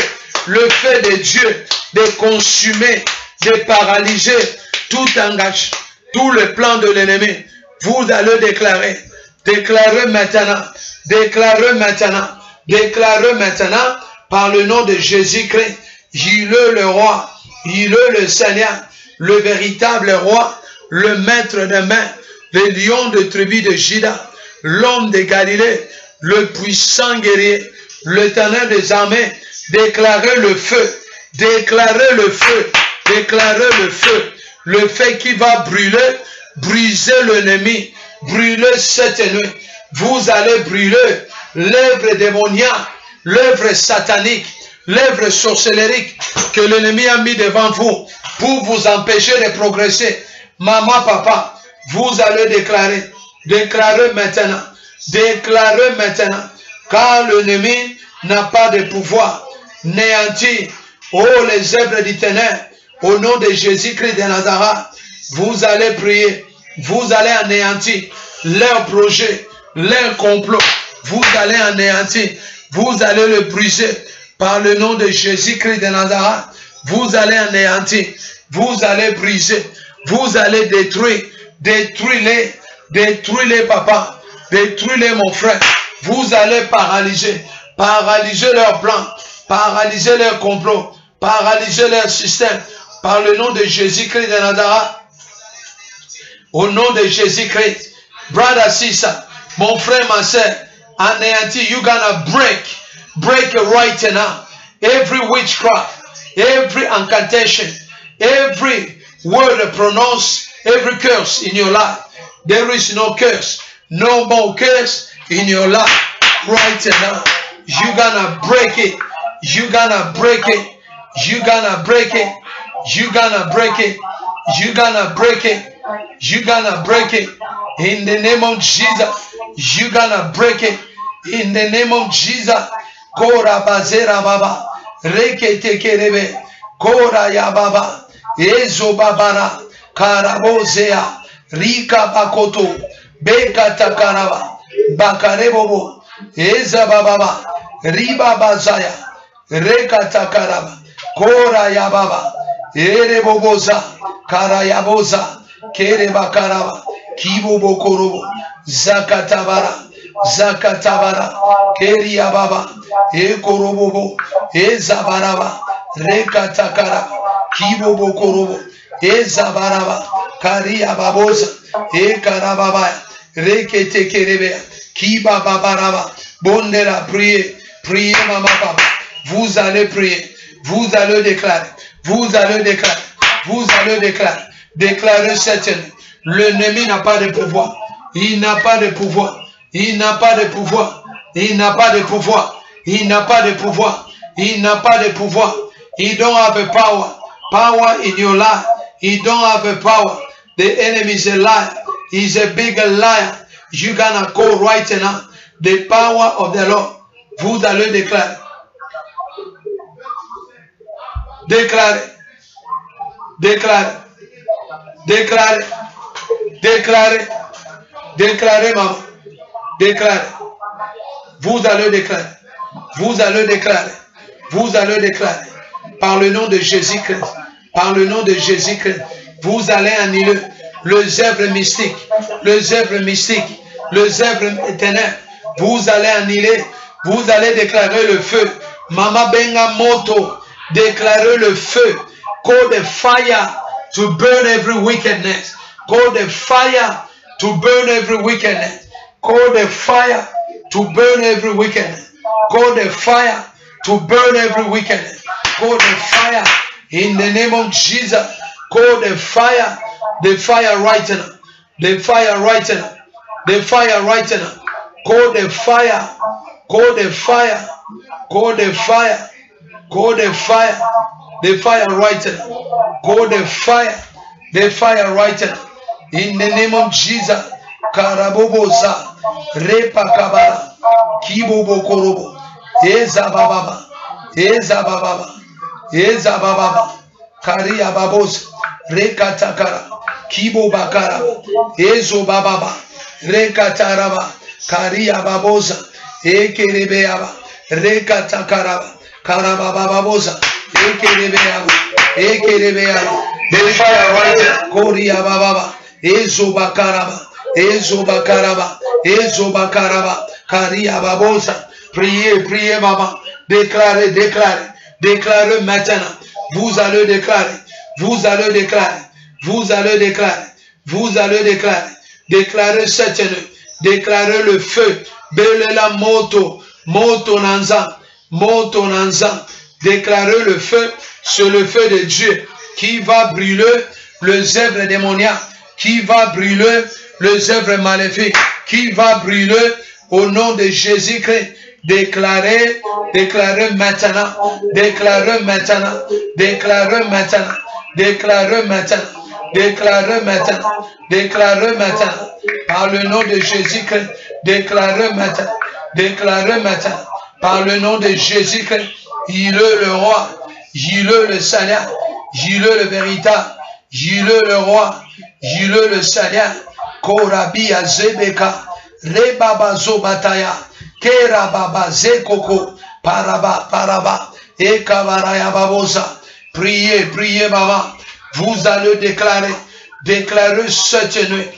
de Dieu, de consumer, de paralyser tout engagement, tout le plan de l'ennemi. Vous allez déclarer maintenant, déclarer maintenant, par le nom de Jésus-Christ, il est le roi, il est le Seigneur, le véritable roi, le maître des mains, le lion de tribu de Juda, l'homme de Galilée, le puissant guerrier, l'éternel des armées, déclarez le feu, déclarez le feu, déclarez le feu. Le feu qui va brûler, briser l'ennemi, brûler cette nuit. Vous allez brûler l'œuvre démoniaque, l'œuvre satanique, l'œuvre sorcellérique que l'ennemi a mis devant vous pour vous empêcher de progresser. Maman, papa, vous allez déclarer, déclarez maintenant, car l'ennemi n'a pas de pouvoir. Néantir, oh les œuvres du ténèbre, au nom de Jésus-Christ de Nazareth, vous allez prier, vous allez anéantir leur projet, leur complot, vous allez anéantir, vous allez le briser par le nom de Jésus-Christ de Nazareth, vous allez anéantir, vous allez briser, vous allez détruire, détruis-les papa, détruis-les mon frère, vous allez paralyser leur plan, paralyser leur complot, paralyser leur système, par le nom de Jésus-Christ de Nazareth. Au nom de Jésus-Christ. Brother, sister, mon frère, ma soeur, anéanti, you gonna break right now. Every witchcraft, every incantation, every word pronounced, every curse in your life. There is no curse, no more curse in your life right now. You gonna break it. You gonna break it. You gonna break it. You gonna break it. You gonna break it. You gonna break it. In the name of Jesus. You gonna break it. In the name of Jesus. Kora bazera baba. Rekete kerebe. Kora ya baba. Ezo babara. Karabozea. Rika bakoto. Bekata karaba. Bakarebobo. Eza baba. Riba bazaya. Rekata karaba. Kora ya baba. Ereboboza, Karayaboza, Kerebakaraba, Kibobokorobo, Zakatabara, Keriababa, Ekorobobo, Ezabaraba, Rekatakara, Kibobokorobo, Ezabaraba, Kariababoza, Ekarababa, Reketekerebea, Kibababaraba, Bondera, priez, maman, papa, vous allez prier, vous allez déclarer. Vous allez déclarer, déclarer cette nuit. L'ennemi n'a pas de pouvoir. Il n'a pas de pouvoir. Il n'a pas de pouvoir. Il n'a pas de pouvoir. Il n'a pas de pouvoir. Il n'a pas de pouvoir. He don't have a power. Power in your life. He don't have a power. The enemy is a liar. He's a big liar. You gonna go right now. The power of the Lord. Vous allez déclarer. Déclarez, maman, déclarez, vous allez déclarer, par le nom de Jésus-Christ, vous allez annuler les œuvres mystiques, les œuvres ténèbres, vous allez annuler, vous allez déclarer le feu, Mama Benga Moto, déclarer le feu. Call the fire to burn every wickedness. Call the fire to burn every wickedness. Call the fire to burn every wickedness. Call the fire to burn every wickedness. Call the fire in the name of Jesus. Call the fire right now. The fire right now. The fire right now. Call the fire. Call the fire. Call the fire. Call the fire. The fire right now. Call the fire. The fire right now. In the name of Jesus. Karabobosa. Repakabara. Kibobo korobo. Eza bababa. Eza bababa. Eza bababa. Karia babos. Rekatakara. Kibo bakara. Ezo bababa. Rekataraba. Karia babosa. Ekerebeaba. Rekatakaraba. Karabababosa. Ekerebeaba. Ekerebeaba. The fire right. Koria bababa. Ezo bakaraba. Ezo bakaraba. Ezo bakaraba. Karia babosa. Priez, priez, maman. Déclarez, déclarez. Déclarez maintenant. Vous allez déclarer. Vous allez déclarer. Vous allez déclarer. Vous allez déclarer. Déclarez cette nuit. Déclarez le feu. Bele la moto. Moto nanza. Moto nanza. déclarer le feu sur le feu de Dieu qui va brûler les œuvres démoniaques, qui va brûler les œuvres maléfiques, qui va brûler au nom de Jésus-Christ. Déclarer maintenant, déclarer maintenant, déclarer maintenant, déclarer maintenant, déclarer maintenant, déclarer maintenant, par le nom de Jésus-Christ, déclarer maintenant, déclarer maintenant, par le nom de Jésus-Christ, il est le roi, il est le Seigneur, il est le véritable, il est le roi, il est le Seigneur, Korabi Azebeka, Rebabazo Bataya, Kera baba zekoko paraba et kabaraya babosa. Priez maman. Vous allez déclarer cette nuit,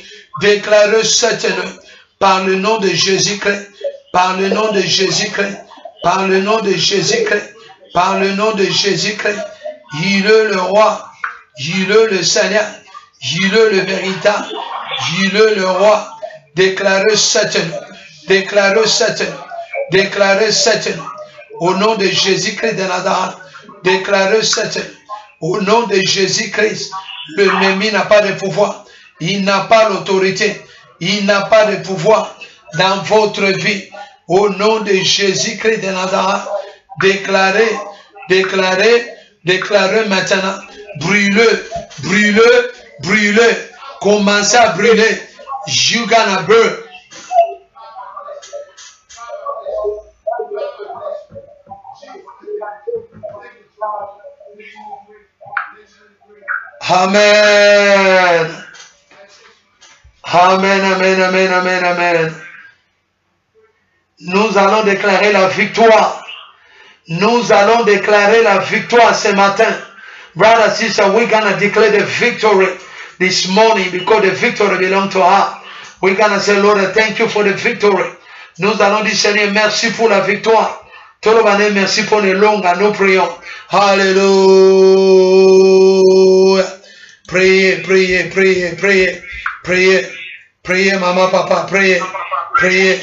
par le nom de Jésus-Christ, par le nom de Jésus-Christ, par le nom de Jésus-Christ, par le nom de Jésus-Christ. Il est le roi, il est le Seigneur, il est le véritable, il est le roi. Déclarez cette nuit. Déclarez cette nuit, au nom de Jésus-Christ de Nazareth. Déclarez cette nuit, au nom de Jésus-Christ. L'ennemi n'a pas de pouvoir, il n'a pas l'autorité, il n'a pas de pouvoir dans votre vie. Au nom de Jésus-Christ de Nazareth, déclarez maintenant. Brûlez, commencez à brûler. You gonna burn. Amen. Amen, amen, amen, amen, amen. Nous allons déclarer la victoire. Nous allons déclarer la victoire ce matin. Brother, sister, we're going to declare the victory this morning because the victory belongs to us. We're going to say, Lord, thank you for the victory. Nous allons dire, Seigneur, merci pour la victoire. Tout le monde, merci pour les longues, nous prions. Alléluia. Priez, maman, papa, priez. Priez.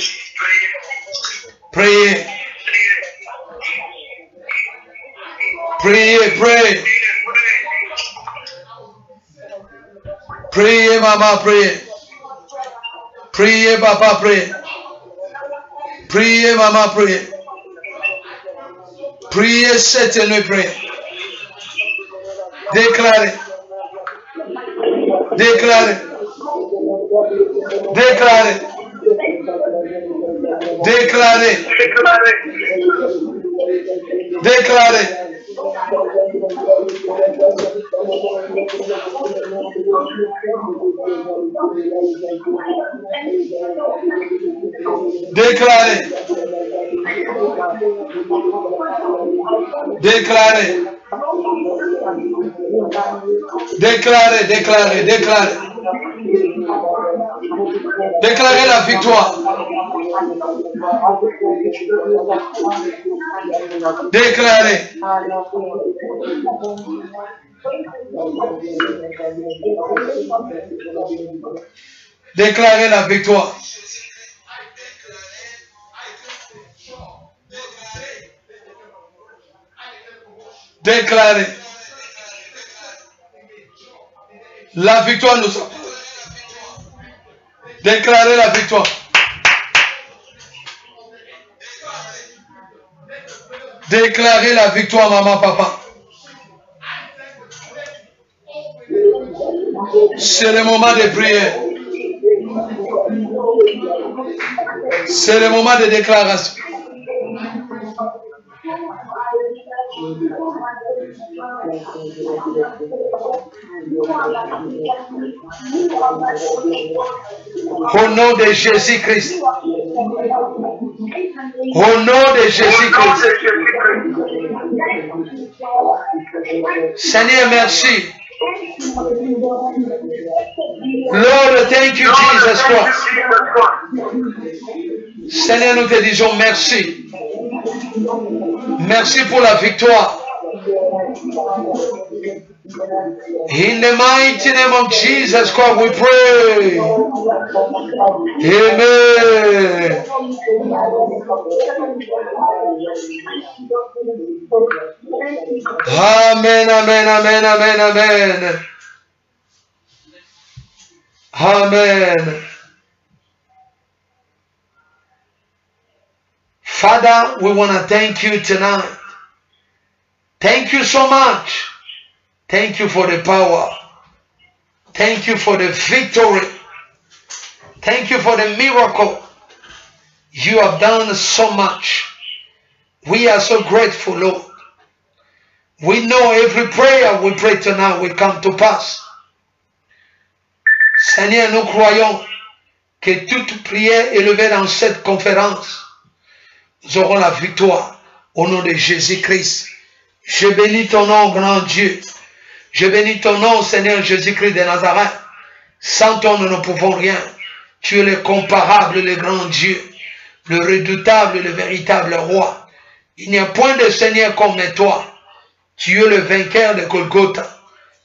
Priez, maman, priez. Priez, papa, priez. Priez, maman, priez. Priez cette nuit, priez. Déclarez. Déclarez la victoire. Déclarez. Déclarez la victoire. Déclarez. La victoire nous a. Déclarez la victoire. Déclarez la victoire, maman, papa. C'est le moment de prière. C'est le moment de déclaration. Au nom de Jésus-Christ. Au nom de Jésus-Christ. Seigneur, merci. Lord, thank you, Jesus Christ. Seigneur, nous te disons merci. Merci pour la victoire. In the mighty name of Jesus Christ, we pray. Amen. Amen, amen, amen, amen, amen. Amen. Father, we want to thank you tonight. Thank you so much. Thank you for the power. Thank you for the victory. Thank you for the miracle. You have done so much. We are so grateful, Lord. We know every prayer we pray tonight will come to pass. Seigneur, nous croyons que toute prière élevée dans cette conférence, nous aurons la victoire au nom de Jésus-Christ. Je bénis ton nom, grand Dieu. Je bénis ton nom, Seigneur Jésus-Christ de Nazareth. Sans toi, nous ne pouvons rien. Tu es le comparable, le grand Dieu, le redoutable, le véritable roi. Il n'y a point de Seigneur comme toi. Tu es le vainqueur de Golgotha.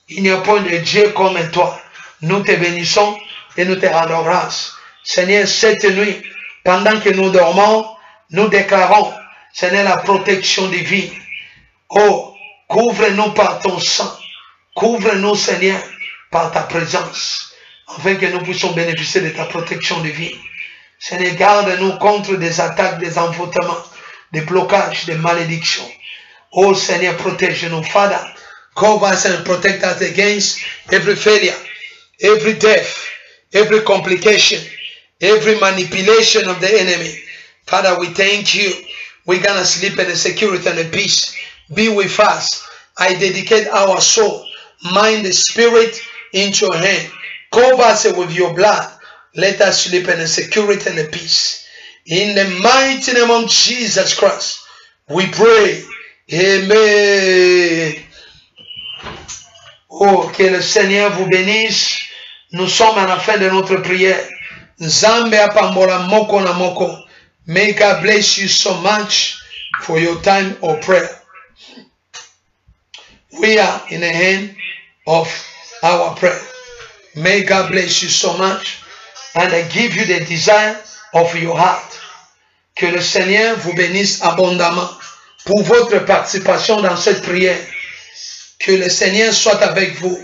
Il n'y a point de Dieu comme toi. Nous te bénissons et nous te rendons grâce. Seigneur, cette nuit, pendant que nous dormons, nous déclarons, Seigneur, la protection divine. Oh, couvre-nous par ton sang. Couvre-nous, Seigneur, par ta présence, afin que nous puissions bénéficier de ta protection divine. Seigneur, garde-nous contre des attaques, des envoûtements, des blocages, des malédictions. Oh, Seigneur, protège-nous. Father, cover us and protect us against every failure, every death, every complication, every manipulation of the enemy. Father, we thank you. We're going to sleep in the security and the peace. Be with us. I dedicate our soul, mind, and spirit into your hand. Cover us with your blood. Let us sleep in the security and the peace. In the mighty name of Jesus Christ, we pray. Amen. Oh, que le Seigneur vous bénisse. Nous sommes à la fin de notre prière. Nzambe apambola moko na moko. May God bless you so much for your time of prayer. We are in the hand of our prayer. May God bless you so much and I give you the desire of your heart. Que le Seigneur vous bénisse abondamment pour votre participation dans cette prière. Que le Seigneur soit avec vous.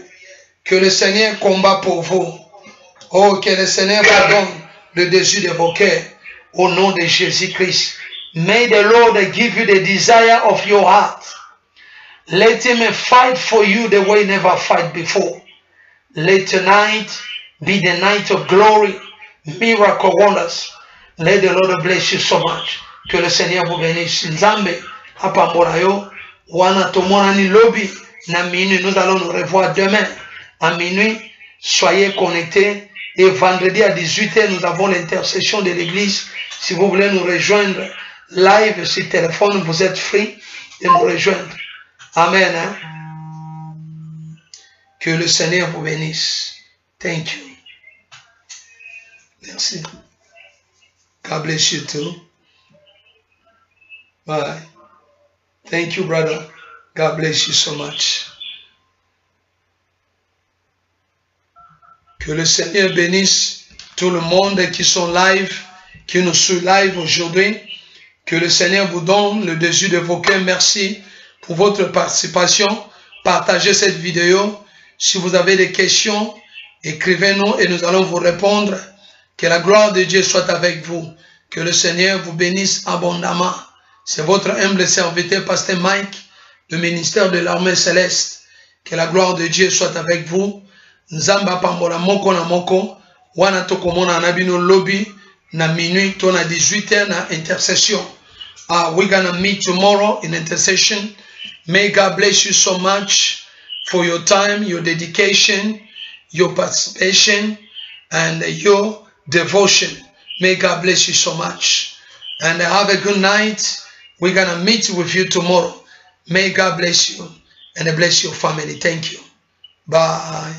Que le Seigneur combat pour vous. Oh, que le Seigneur vous donne le désir de vos cœurs au nom de Jésus-Christ. May the Lord give you the desire of your heart. Let him fight for you the way he never fight before. Let tonight be the night of glory, miracle, wonders. Let the Lord bless you so much. Que le Seigneur vous bénisse. Nzambe, apambola yo, wana tomona ni lobby, na minuit, nous allons nous revoir demain. À minuit, soyez connectés. Et vendredi à 18h, nous avons l'intercession de l'église. Si vous voulez nous rejoindre live sur téléphone, vous êtes free de nous rejoindre. Amen. Hein? Que le Seigneur vous bénisse. Thank you. Merci. God bless you too. Bye. Thank you, brother. God bless you so much. Que le Seigneur bénisse tout le monde qui sont live, qui nous suivent live aujourd'hui. Que le Seigneur vous donne le désir de vos cœurs. Merci pour votre participation. Partagez cette vidéo. Si vous avez des questions, écrivez-nous et nous allons vous répondre. Que la gloire de Dieu soit avec vous. Que le Seigneur vous bénisse abondamment. C'est votre humble serviteur, Pasteur Mike, le ministère de l'armée céleste. Que la gloire de Dieu soit avec vous. Nzamba pambola moko na moko. Wana tokomona na bino lobby na minuit to na 18h na intercession. We're gonna meet tomorrow in intercession. May God bless you so much for your time, your dedication, your participation, and your devotion. May God bless you so much. And have a good night. We're gonna meet with you tomorrow. May God bless you and bless your family. Thank you. Bye.